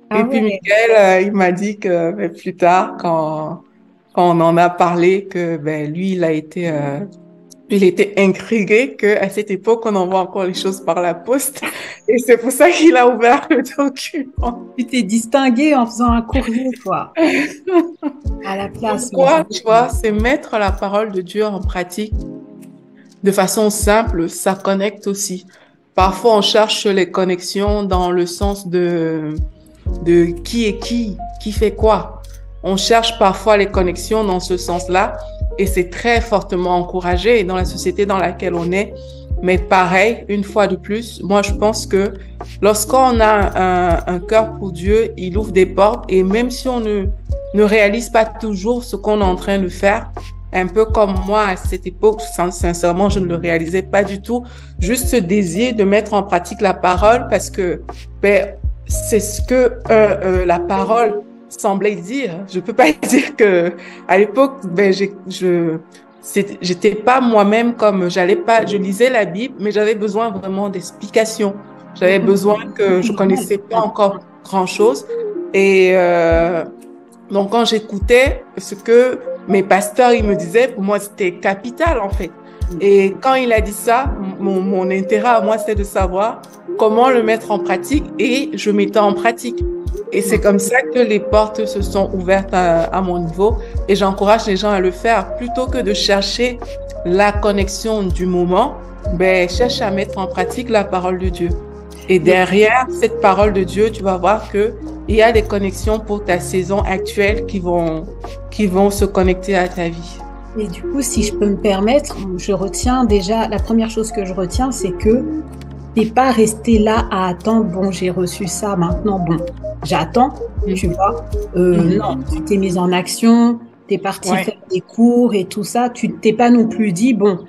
Ah Et puis, ouais. Michael, il m'a dit que ben, plus tard, quand on en a parlé, que ben, lui, il était intrigué qu'à cette époque, on envoie encore les choses par la poste. Et c'est pour ça qu'il a ouvert le document. Tu t'es distinguée en faisant un courrier, quoi, à la place. Mais Pourquoi, tu vois, c'est mettre la parole de Dieu en pratique de façon simple, ça connecte aussi. Parfois, on cherche les connexions dans le sens de qui est qui fait quoi. On cherche parfois les connexions dans ce sens-là et c'est très fortement encouragé dans la société dans laquelle on est. Mais pareil, une fois de plus, moi je pense que lorsqu'on a un cœur pour Dieu, il ouvre des portes et même si on ne réalise pas toujours ce qu'on est en train de faire, un peu comme moi à cette époque, sincèrement, je ne le réalisais pas du tout. Juste ce désir de mettre en pratique la parole parce que ben, c'est ce que la parole semblait dire. Je peux pas dire que à l'époque, ben, j'étais pas moi-même comme je lisais la Bible, mais j'avais besoin vraiment d'explications. J'avais besoin que je connaissais pas encore grand-chose et donc, quand j'écoutais ce que mes pasteurs, ils me disaient, pour moi, c'était capital, en fait. Et quand il a dit ça, mon intérêt à moi, c'était de savoir comment le mettre en pratique et je mettais en pratique. Et c'est comme ça que les portes se sont ouvertes à mon niveau et j'encourage les gens à le faire plutôt que de chercher la connexion du moment, ben, cherche à mettre en pratique la parole de Dieu. Et derrière cette parole de Dieu, tu vas voir que il y a des connexions pour ta saison actuelle qui vont se connecter à ta vie. Et du coup, si je peux me permettre, je retiens déjà, la première chose que je retiens, c'est que t'es pas resté là à attendre, bon, j'ai reçu ça, maintenant, bon, j'attends, tu vois. Non, tu t'es mise en action, t'es parti faire des cours et tout ça, tu t'es pas non plus dit, bon,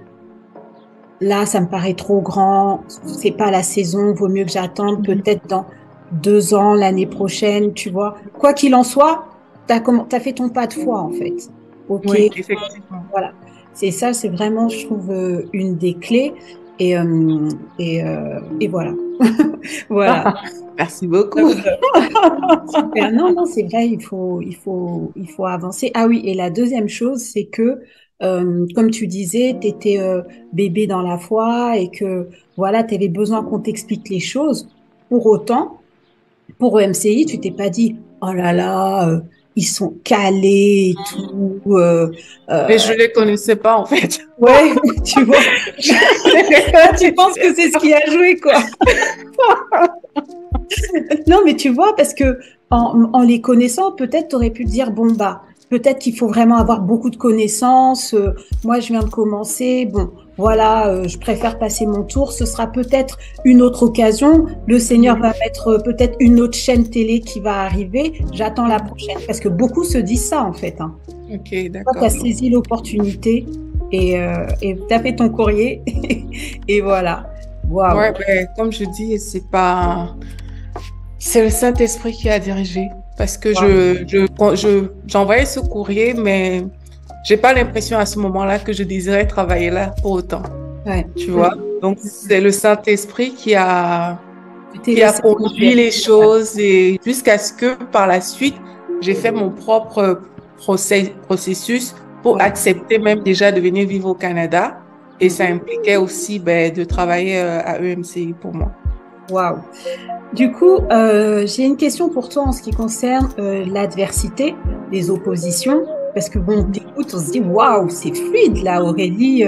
là, ça me paraît trop grand, c'est pas la saison, vaut mieux que j'attende peut-être dans 2 ans, l'année prochaine, tu vois. Quoi qu'il en soit, t'as fait ton pas de foi, en fait. Ok, Oui, effectivement. voilà. C'est ça, c'est vraiment, je trouve, une des clés. Et voilà. Voilà. Merci beaucoup. Super. Non, non, c'est vrai, il faut avancer. Ah oui, et la deuxième chose, c'est que, comme tu disais, tu étais bébé dans la foi et que, voilà, tu avais besoin qu'on t'explique les choses. Pour autant, pour EMCI, tu t'es pas dit, oh là là, ils sont calés et tout. Mais je les connaissais pas, en fait. Ouais, tu vois. Tu penses que c'est ce qui a joué, quoi. Non, mais tu vois, parce que en les connaissant, peut-être tu aurais pu te dire, bon, bah, peut-être qu'il faut vraiment avoir beaucoup de connaissances. Moi, je viens de commencer. Bon, voilà, je préfère passer mon tour. Ce sera peut-être une autre occasion. Le Seigneur va mettre peut-être une autre chaîne télé qui va arriver. J'attends la prochaine. Parce que beaucoup se disent ça, en fait. Hein. Ok, Tu d'accord. as saisi l'opportunité et tu as fait ton courrier. Et voilà. Waouh. Ouais, ben, comme je dis, c'est le Saint-Esprit qui a dirigé. Parce que Waouh. j'envoyais ce courrier, mais j'ai pas l'impression à ce moment-là que je désirais travailler là pour autant. Ouais. Tu vois? Donc, c'est le Saint-Esprit Tu t'es qui a laissé conduit conduire. les choses et jusqu'à ce que par la suite, j'ai fait mon propre processus pour Ouais. accepter même déjà de venir vivre au Canada. Et ça impliquait aussi ben, de travailler à EMCI pour moi. Waouh. Du coup, j'ai une question pour toi en ce qui concerne l'adversité, les oppositions, parce que bon, on t'écoute, on se dit waouh, c'est fluide là, Aurélie,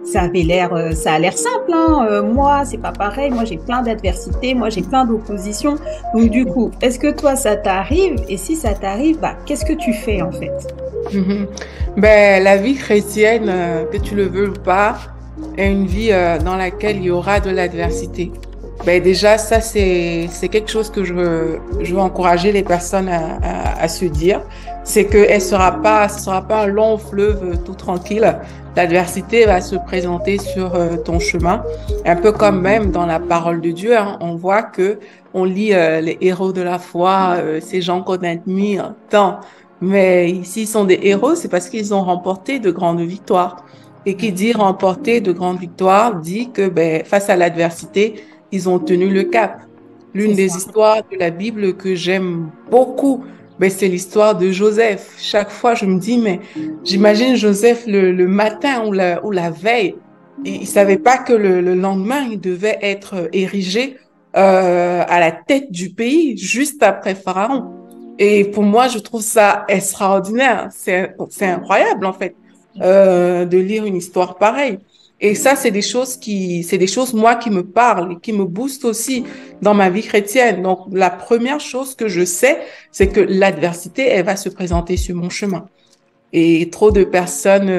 ça a l'air simple, hein. Moi, c'est pas pareil. Moi, j'ai plein d'adversités, moi, j'ai plein d'oppositions. Donc, du coup, est-ce que toi, ça t'arrive? Et si ça t'arrive, bah, qu'est-ce que tu fais en fait? Mhm. Ben, la vie chrétienne, que tu le veux ou pas, est une vie dans laquelle il y aura de l'adversité. Ben déjà, ça, c'est quelque chose que je veux encourager les personnes à se dire. C'est que ce sera pas un long fleuve tout tranquille. L'adversité va se présenter sur ton chemin. Un peu comme même dans la parole de Dieu, hein, on voit que on lit les héros de la foi, ces gens qu'on admire tant. Mais s'ils sont des héros, c'est parce qu'ils ont remporté de grandes victoires. Et qui dit remporter de grandes victoires dit que ben, face à l'adversité, ils ont tenu le cap. C'est L'une des ça. histoires de la Bible que j'aime beaucoup, ben, c'est l'histoire de Joseph. Chaque fois, je me dis, mais j'imagine Joseph le matin ou la veille. Il savait pas que le lendemain, il devait être érigé à la tête du pays, juste après Pharaon. Et pour moi, je trouve ça extraordinaire. C'est incroyable, en fait, de lire une histoire pareille. Et ça, c'est des choses, moi, qui me parlent et qui me boostent aussi dans ma vie chrétienne. Donc, la première chose que je sais, c'est que l'adversité, elle va se présenter sur mon chemin. Et trop de personnes,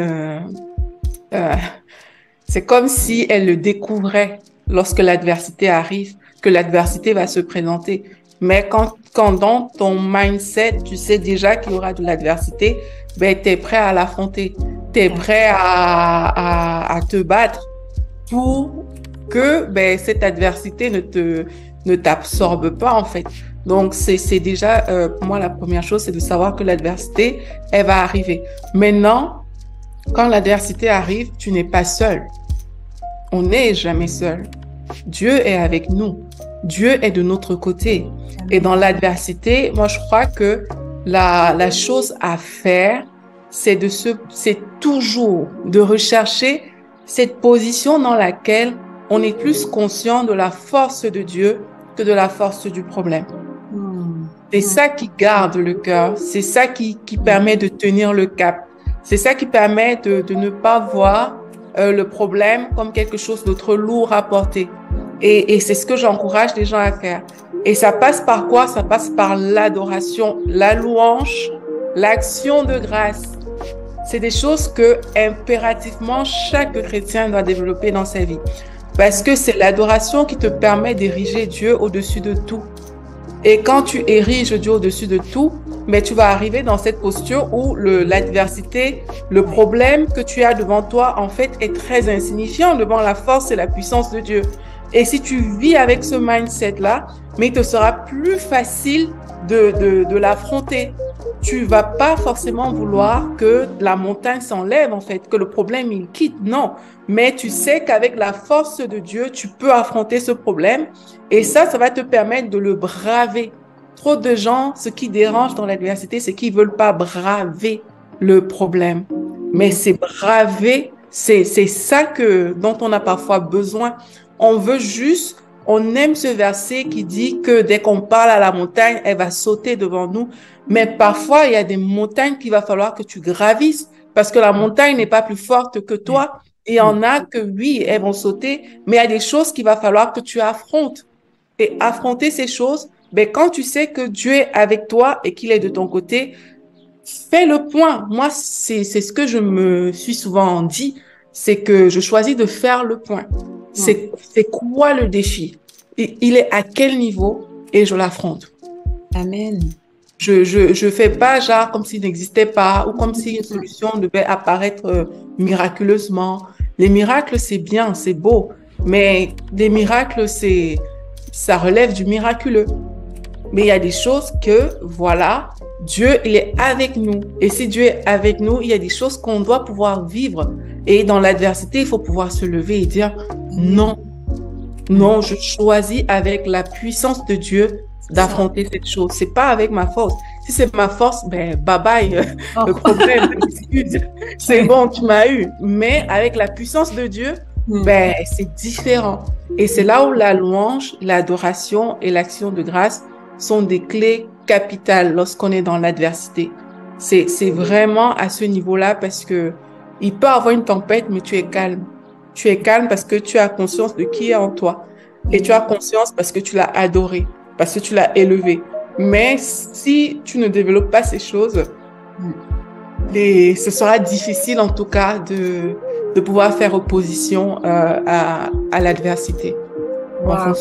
euh, c'est comme si elles le découvraient lorsque l'adversité arrive, que l'adversité va se présenter. Mais quand dans ton mindset, tu sais déjà qu'il y aura de l'adversité, ben, tu es prêt à l'affronter. Tu es prêt à te battre pour que ben, cette adversité ne t'absorbe pas, en fait. Donc, c'est déjà, pour moi, la première chose, c'est de savoir que l'adversité, elle va arriver. Maintenant, quand l'adversité arrive, tu n'es pas seul. On n'est jamais seul. Dieu est avec nous. Dieu est de notre côté. Et dans l'adversité, moi, je crois que la chose à faire, c'est toujours de rechercher cette position dans laquelle on est plus conscient de la force de Dieu que de la force du problème. C'est ça qui garde le cœur. C'est ça qui permet de tenir le cap. C'est ça qui permet de ne pas voir le problème comme quelque chose de trop lourd à porter. Et c'est ce que j'encourage les gens à faire. Et ça passe par quoi? Ça passe par l'adoration, la louange, l'action de grâce. C'est des choses que impérativement chaque chrétien doit développer dans sa vie. Parce que c'est l'adoration qui te permet d'ériger Dieu au-dessus de tout. Et quand tu ériges Dieu au-dessus de tout, mais tu vas arriver dans cette posture où l'adversité, le problème que tu as devant toi, en fait, est très insignifiant devant la force et la puissance de Dieu. Et si tu vis avec ce mindset-là, mais il te sera plus facile de l'affronter. Tu vas pas forcément vouloir que la montagne s'enlève, en fait, que le problème, il quitte. Non. Mais tu sais qu'avec la force de Dieu, tu peux affronter ce problème. Et ça va te permettre de le braver. Trop de gens, ce qui dérange dans l'adversité, c'est qu'ils veulent pas braver le problème. Mais c'est braver, c'est ça dont on a parfois besoin. On veut juste on aime ce verset qui dit que dès qu'on parle à la montagne, elle va sauter devant nous. Mais parfois, il y a des montagnes qu'il va falloir que tu gravisses parce que la montagne n'est pas plus forte que toi. Et il y en a que oui, elles vont sauter, mais il y a des choses qu'il va falloir que tu affrontes. Et affronter ces choses, ben, quand tu sais que Dieu est avec toi et qu'il est de ton côté, fais le point. Moi, c'est ce que je me suis souvent dit, c'est que je choisis de faire le point. C'est quoi le défi? Il est à quel niveau et je l'affronte. Amen. Je fais pas genre comme s'il n'existait pas ou comme si une solution devait apparaître miraculeusement. Les miracles, c'est bien, c'est beau, mais les miracles, ça relève du miraculeux. Mais il y a des choses que, voilà, Dieu, il est avec nous. Et si Dieu est avec nous, il y a des choses qu'on doit pouvoir vivre. Et dans l'adversité, il faut pouvoir se lever et dire non. Non, je choisis avec la puissance de Dieu d'affronter cette chose. C'est pas avec ma force. Si c'est ma force, ben, bye bye, le problème, l'excuse. C'est bon, tu m'as eu. Mais avec la puissance de Dieu, ben, c'est différent. Et c'est là où la louange, l'adoration et l'action de grâce sont des clés capitales lorsqu'on est dans l'adversité. C'est vraiment à ce niveau-là parce que il peut y avoir une tempête, mais tu es calme. Tu es calme parce que tu as conscience de qui est en toi. Et tu as conscience parce que tu l'as adoré, parce que tu l'as élevé. Mais si tu ne développes pas ces choses, ce sera difficile en tout cas de pouvoir faire opposition à l'adversité. Wow,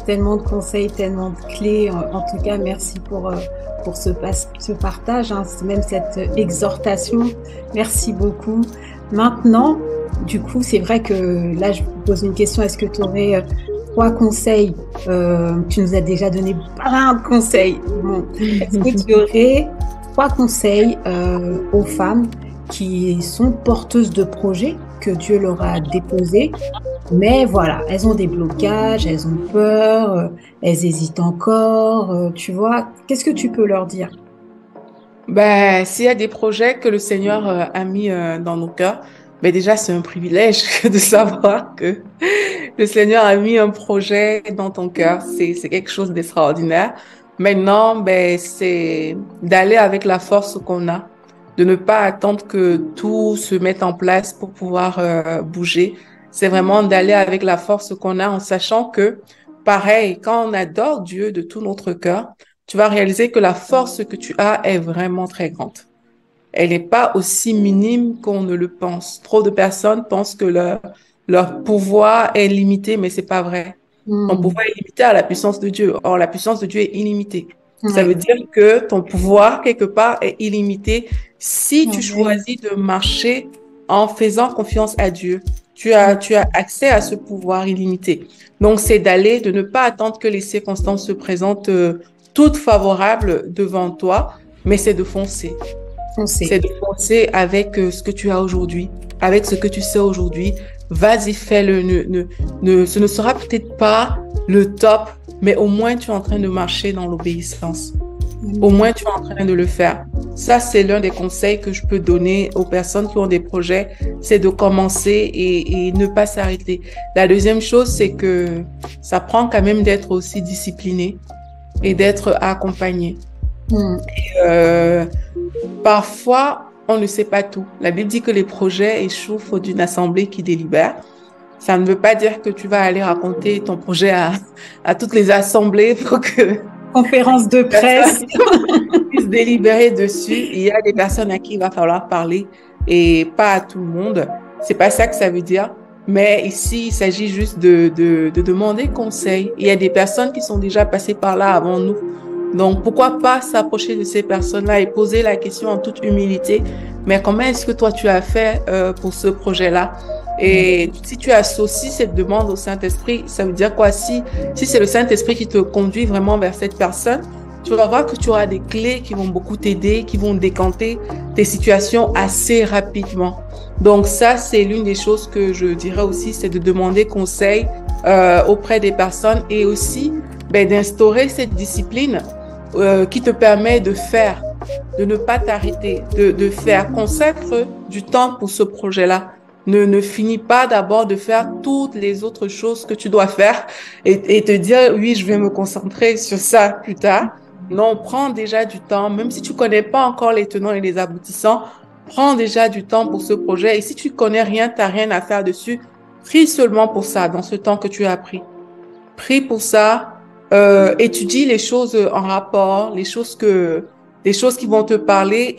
tellement de conseils, tellement de clés. En tout cas, merci pour ce partage, hein, même cette exhortation. Merci beaucoup. Maintenant, du coup, c'est vrai que là, je vous pose une question. Est-ce que tu aurais 3 conseils? Tu nous as déjà donné plein de conseils. Bon, est-ce que tu aurais 3 conseils aux femmes qui sont porteuses de projets que Dieu leur a déposés, mais voilà, elles ont des blocages, elles ont peur, elles hésitent encore, tu vois. Qu'est-ce que tu peux leur dire? Ben, s'il y a des projets que le Seigneur a mis dans nos cœurs, ben déjà, c'est un privilège de savoir que le Seigneur a mis un projet dans ton cœur. C'est quelque chose d'extraordinaire. Maintenant, ben, c'est d'aller avec la force qu'on a, de ne pas attendre que tout se mette en place pour pouvoir bouger. C'est vraiment d'aller avec la force qu'on a en sachant que, pareil, quand on adore Dieu de tout notre cœur, tu vas réaliser que la force que tu as est vraiment très grande. Elle n'est pas aussi minime qu'on ne le pense. Trop de personnes pensent que leur pouvoir est limité, mais c'est pas vrai. Ton pouvoir est limité à la puissance de Dieu. Or, la puissance de Dieu est illimitée. Ça veut dire que ton pouvoir, quelque part, est illimité si tu choisis de marcher en faisant confiance à Dieu. Tu as accès à ce pouvoir illimité. Donc, c'est d'aller, de ne pas attendre que les circonstances se présentent toutes favorables devant toi, mais c'est de foncer. C'est de foncer avec ce que tu as aujourd'hui, avec ce que tu sais aujourd'hui. Vas-y, fais-le. Ce ne sera peut-être pas le top, mais au moins tu es en train de marcher dans l'obéissance. Au moins tu es en train de le faire. Ça, c'est l'un des conseils que je peux donner aux personnes qui ont des projets, c'est de commencer et ne pas s'arrêter. La deuxième chose, c'est que ça prend quand même d'être aussi discipliné et d'être accompagné. Et, parfois, on ne sait pas tout. La Bible dit que les projets échouent faute d'une assemblée qui délibère. Ça ne veut pas dire que tu vas aller raconter ton projet à toutes les assemblées pour que... Conférence de presse. puissent délibérer dessus. Il y a des personnes à qui il va falloir parler et pas à tout le monde. C'est pas ça que ça veut dire. Mais ici, il s'agit juste de demander conseil. Il y a des personnes qui sont déjà passées par là avant nous. Donc, pourquoi pas s'approcher de ces personnes-là et poser la question en toute humilité. Mais comment est-ce que toi, tu as fait pour ce projet-là? Et si tu associes cette demande au Saint-Esprit, ça veut dire quoi? Si c'est le Saint-Esprit qui te conduit vraiment vers cette personne, tu vas voir que tu auras des clés qui vont beaucoup t'aider, qui vont décanter tes situations assez rapidement. Donc ça, c'est l'une des choses que je dirais aussi, c'est de demander conseil auprès des personnes et aussi d'instaurer cette discipline qui te permet de faire, de ne pas t'arrêter, de faire. Consacre du temps pour ce projet-là. ne finis pas d'abord de faire toutes les autres choses que tu dois faire et te dire, oui, je vais me concentrer sur ça plus tard. Non, prends déjà du temps, même si tu connais pas encore les tenants et les aboutissants, prends déjà du temps pour ce projet. Et si tu connais rien, t'as rien à faire dessus, prie seulement pour ça, dans ce temps que tu as pris. Prie pour ça, étudie les choses en rapport, les choses qui vont te parler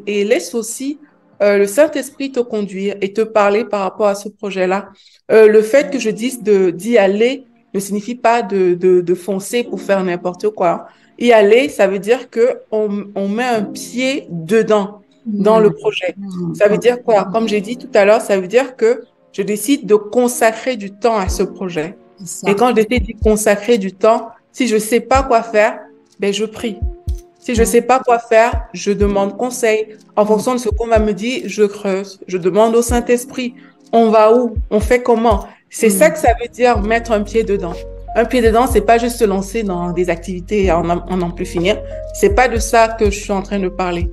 et laisse aussi le Saint-Esprit te conduire et te parler par rapport à ce projet-là. Le fait que je dise d'y aller ne signifie pas de foncer pour faire n'importe quoi. Y aller, ça veut dire que on met un pied dedans, dans le projet. Ça veut dire quoi? Comme j'ai dit tout à l'heure, ça veut dire que je décide de consacrer du temps à ce projet. Et quand je décide d'y consacrer du temps, si je sais pas quoi faire, ben je prie. Si je sais pas quoi faire, je demande conseil. En fonction de ce qu'on va me dire, je creuse. Je demande au Saint-Esprit, on va où? On fait comment? C'est ça que ça veut dire mettre un pied dedans. Un pied dedans, c'est pas juste se lancer dans des activités et en n'en plus finir. C'est pas de ça que je suis en train de parler.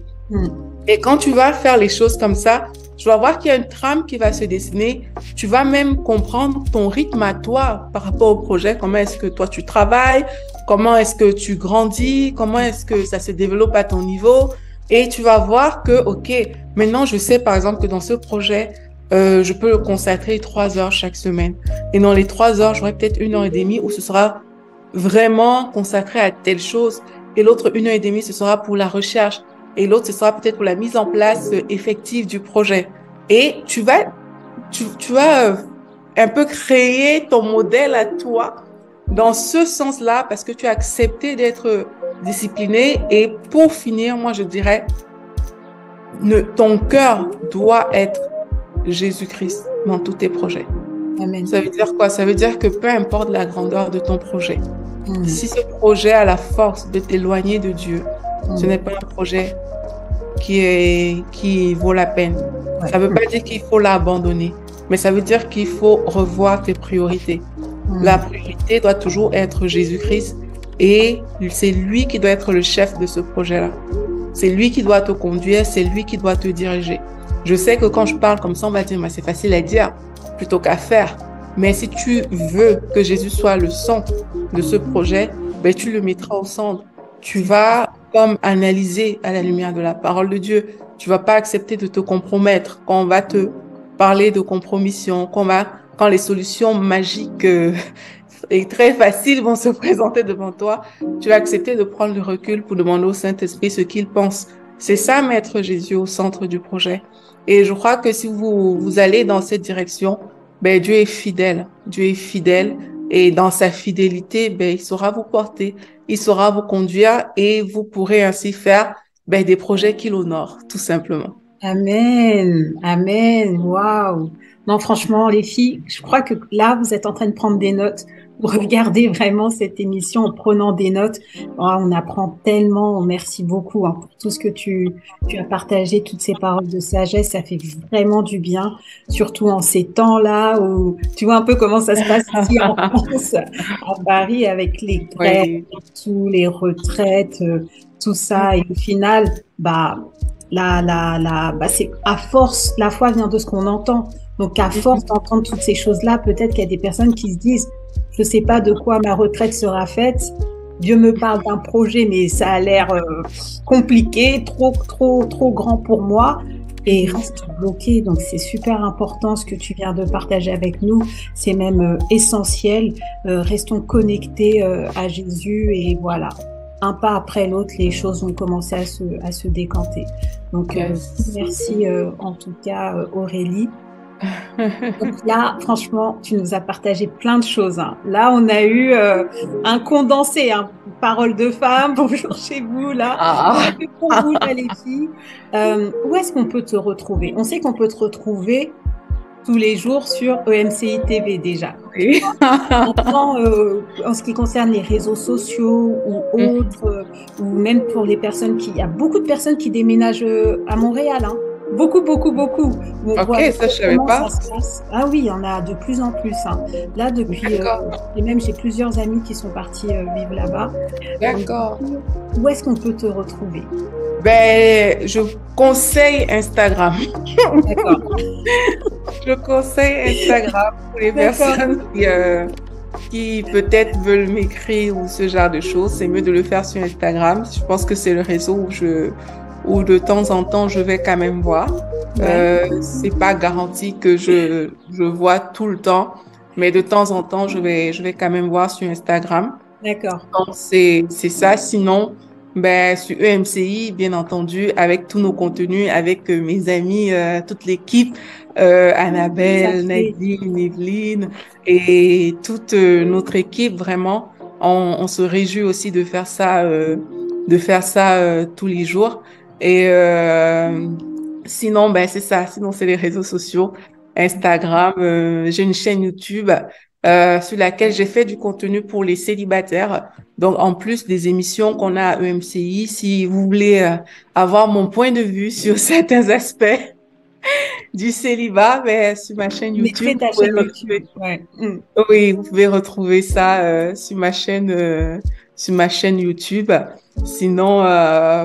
Et quand tu vas faire les choses comme ça, tu vas voir qu'il y a une trame qui va se dessiner. Tu vas même comprendre ton rythme à toi par rapport au projet. Comment est-ce que toi tu travailles? Comment est-ce que tu grandis? Comment est-ce que ça se développe à ton niveau? Et tu vas voir que, OK, maintenant je sais par exemple que dans ce projet, je peux le consacrer 3 heures chaque semaine. Et dans les 3 heures, j'aurai peut-être 1 heure et demie où ce sera vraiment consacré à telle chose. Et l'autre 1 heure et demie, ce sera pour la recherche. Et l'autre, ce sera peut-être pour la mise en place effective du projet. Et tu vas un peu créer ton modèle à toi dans ce sens-là parce que tu as accepté d'être discipliné. Et pour finir, moi, je dirais, ton cœur doit être Jésus-Christ dans tous tes projets. Amen. Ça veut dire quoi? Ça veut dire que peu importe la grandeur de ton projet, si ce projet a la force de t'éloigner de Dieu, ce n'est pas un projet qui vaut la peine. Ça ne veut pas dire qu'il faut l'abandonner, mais ça veut dire qu'il faut revoir tes priorités. La priorité doit toujours être Jésus-Christ et c'est lui qui doit être le chef de ce projet-là. C'est lui qui doit te conduire, c'est lui qui doit te diriger. Je sais que quand je parle comme ça, on va dire, mais c'est facile à dire plutôt qu'à faire. Mais si tu veux que Jésus soit le centre de ce projet, ben, tu le mettras au centre. Tu vas comme analyser à la lumière de la parole de Dieu. Tu vas pas accepter de te compromettre quand on va te parler de compromission, quand les solutions magiques et très faciles vont se présenter devant toi. Tu vas accepter de prendre le recul pour demander au Saint-Esprit ce qu'il pense. C'est ça, mettre Jésus au centre du projet. Et je crois que si vous allez dans cette direction, ben, Dieu est fidèle. Dieu est fidèle. Et dans sa fidélité, ben, il saura vous porter, il saura vous conduire et vous pourrez ainsi faire, ben, des projets qui l'honorent, tout simplement. Amen. Amen. Waouh. Non, franchement, les filles, je crois que là, vous êtes en train de prendre des notes. Vous regardez vraiment cette émission en prenant des notes. Oh, on apprend tellement. Merci beaucoup pour tout ce que tu as partagé, toutes ces paroles de sagesse. Ça fait vraiment du bien, surtout en ces temps-là où tu vois un peu comment ça se passe ici en France, à Paris, avec les grèves, tous les retraites, tout ça. Et au final, c'est à force, la foi vient de ce qu'on entend. Donc, à force d'entendre toutes ces choses-là, peut-être qu'il y a des personnes qui se disent, je sais pas de quoi ma retraite sera faite. Dieu me parle d'un projet, mais ça a l'air compliqué, trop grand pour moi. Et reste bloqué. Donc, c'est super important ce que tu viens de partager avec nous. C'est même essentiel. Restons connectés à Jésus et voilà. Un pas après l'autre, les choses vont commencer à se décanter. Donc, merci en tout cas, Aurélie. Donc là, franchement, tu nous as partagé plein de choses. Hein. Là, on a eu un condensé, parole de femme, bonjour chez vous, là. Pour vous, là, les filles. Où est-ce qu'on peut te retrouver? On sait qu'on peut te retrouver tous les jours sur EMCI TV déjà. Oui. Maintenant, en ce qui concerne les réseaux sociaux ou autres, ou même pour les personnes il y a beaucoup de personnes qui déménagent à Montréal, hein. Beaucoup. Ok, ça je savais pas. Ah oui, il y en a de plus en plus. Hein. Là, depuis, et même j'ai plusieurs amis qui sont partis vivre là-bas. D'accord. Où est-ce qu'on peut te retrouver? Ben, je conseille Instagram. D'accord. Je conseille Instagram pour les D'accord. personnes qui peut-être veulent m'écrire ou ce genre de choses. C'est mieux de le faire sur Instagram. Je pense que c'est le réseau où de temps en temps je vais quand même voir. Ouais. C'est pas garanti que je vois tout le temps, mais de temps en temps je vais quand même voir sur Instagram. D'accord. Donc, c'est ça. Sinon, ben, sur EMCI, bien entendu, avec tous nos contenus, avec mes amis, toute l'équipe, Tout à Annabelle, fait. Nadine, Evelyne et toute notre équipe, vraiment, on se réjouit aussi de faire ça tous les jours. Et sinon, ben, c'est ça. Sinon, c'est les réseaux sociaux, Instagram. J'ai une chaîne YouTube sur laquelle j'ai fait du contenu pour les célibataires. Donc, en plus des émissions qu'on a à EMCI, si vous voulez avoir mon point de vue sur certains aspects du célibat, ben, sur ma chaîne Je YouTube, mettrai ta chaîne YouTube. Ouais. Mm. oui, vous pouvez retrouver ça sur ma chaîne YouTube. Sinon,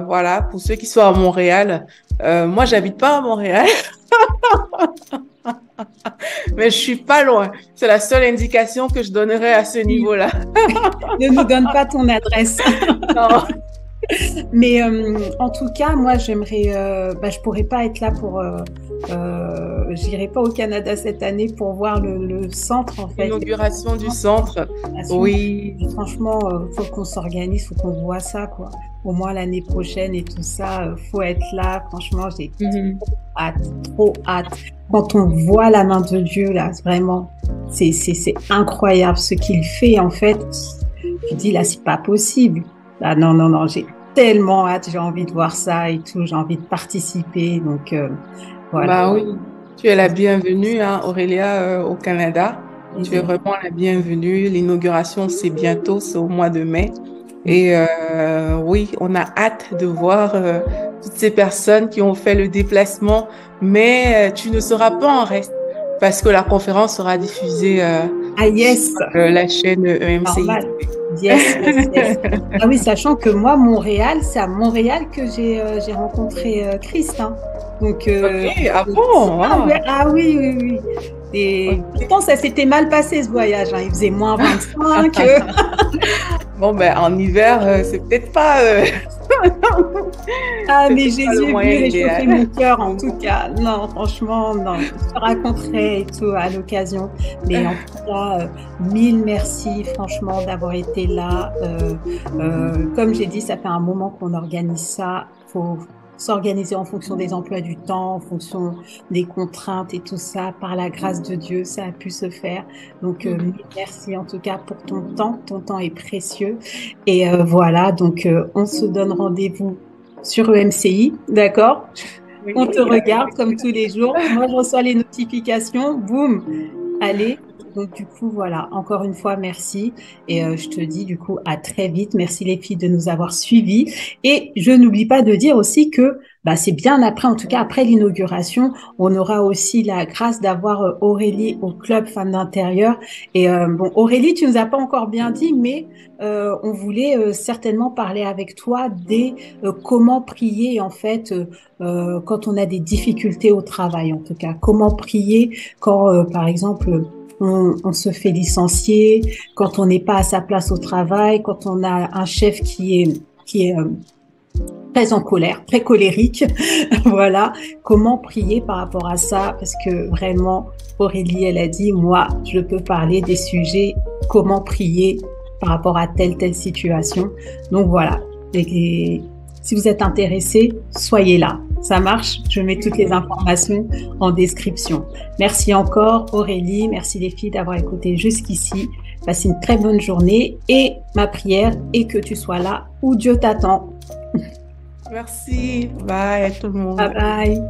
voilà, pour ceux qui sont à Montréal, moi, j'habite pas à Montréal, mais je suis pas loin. C'est la seule indication que je donnerai à ce Oui. niveau-là. Ne nous donne pas ton adresse. Non. Mais en tout cas, moi, j'aimerais. Je pourrais pas être là pour. J'irai pas au Canada cette année pour voir le centre en fait. L'inauguration du centre. Oui. Franchement, faut qu'on s'organise, faut qu'on voit ça quoi. Au moins l'année prochaine et tout ça, faut être là. Franchement, j'ai Mhm. hâte, trop hâte. Quand on voit la main de Dieu là, vraiment, c'est incroyable ce qu'il fait en fait. Je dis là, c'est pas possible. Ah non, non, non, j'ai tellement hâte, j'ai envie de voir ça et tout, j'ai envie de participer. Donc, voilà. Bah oui, tu es la bienvenue, hein, Aurélia, au Canada. Tu es vraiment la bienvenue. L'inauguration, c'est bientôt, c'est au mois de mai. Et oui, on a hâte de voir toutes ces personnes qui ont fait le déplacement, mais tu ne seras pas en reste parce que la conférence sera diffusée Ah yes, sur la chaîne EMCI. normal. Yes, yes, yes. Ah oui, sachant que moi, Montréal, c'est à Montréal que j'ai rencontré Christ. Hein. Donc, Ok, ah bon? ah oui, oui, oui. Et pourtant, ça s'était mal passé ce voyage. Hein. Il faisait moins 25. Bon, ben, en hiver, c'est peut-être pas. Ah, mais C'était pas le Jésus est venu moyen réchauffer idéal. mon cœur, en tout cas. Non, franchement, non. Je te raconterai et tout à l'occasion. Mais en tout cas, mille merci, franchement, d'avoir été là. Comme j'ai dit, ça fait un moment qu'on organise ça. Faut s'organiser en fonction des emplois du temps, en fonction des contraintes et tout ça. Par la grâce de Dieu, ça a pu se faire. Donc, mille merci en tout cas pour ton temps. Ton temps est précieux. Et voilà, donc on se donne rendez-vous sur EMCI, d'accord? Oui. On te regarde comme tous les jours. Moi, je reçois les notifications. Boum, allez. Donc, du coup, voilà. Encore une fois, merci. Et je te dis, du coup, à très vite. Merci les filles de nous avoir suivis. Et je n'oublie pas de dire aussi que c'est bien après, en tout cas après l'inauguration, on aura aussi la grâce d'avoir Aurélie au club Femmes d'Intérieur. Et bon, Aurélie, tu nous as pas encore bien dit, mais on voulait certainement parler avec toi des comment prier en fait quand on a des difficultés au travail, en tout cas. Comment prier quand, par exemple, on se fait licencier, quand on n'est pas à sa place au travail, quand on a un chef qui est très en colère, très colérique. Voilà. Comment prier par rapport à ça? Parce que vraiment, Aurélie, elle a dit, moi, je peux parler des sujets, comment prier par rapport à telle situation. Donc voilà. Et si vous êtes intéressé, soyez là. Ça marche. Je mets toutes les informations en description. Merci encore, Aurélie. Merci les filles d'avoir écouté jusqu'ici. Passez une très bonne journée et ma prière est que tu sois là où Dieu t'attend. Merci. Bye à tout le monde. Bye bye.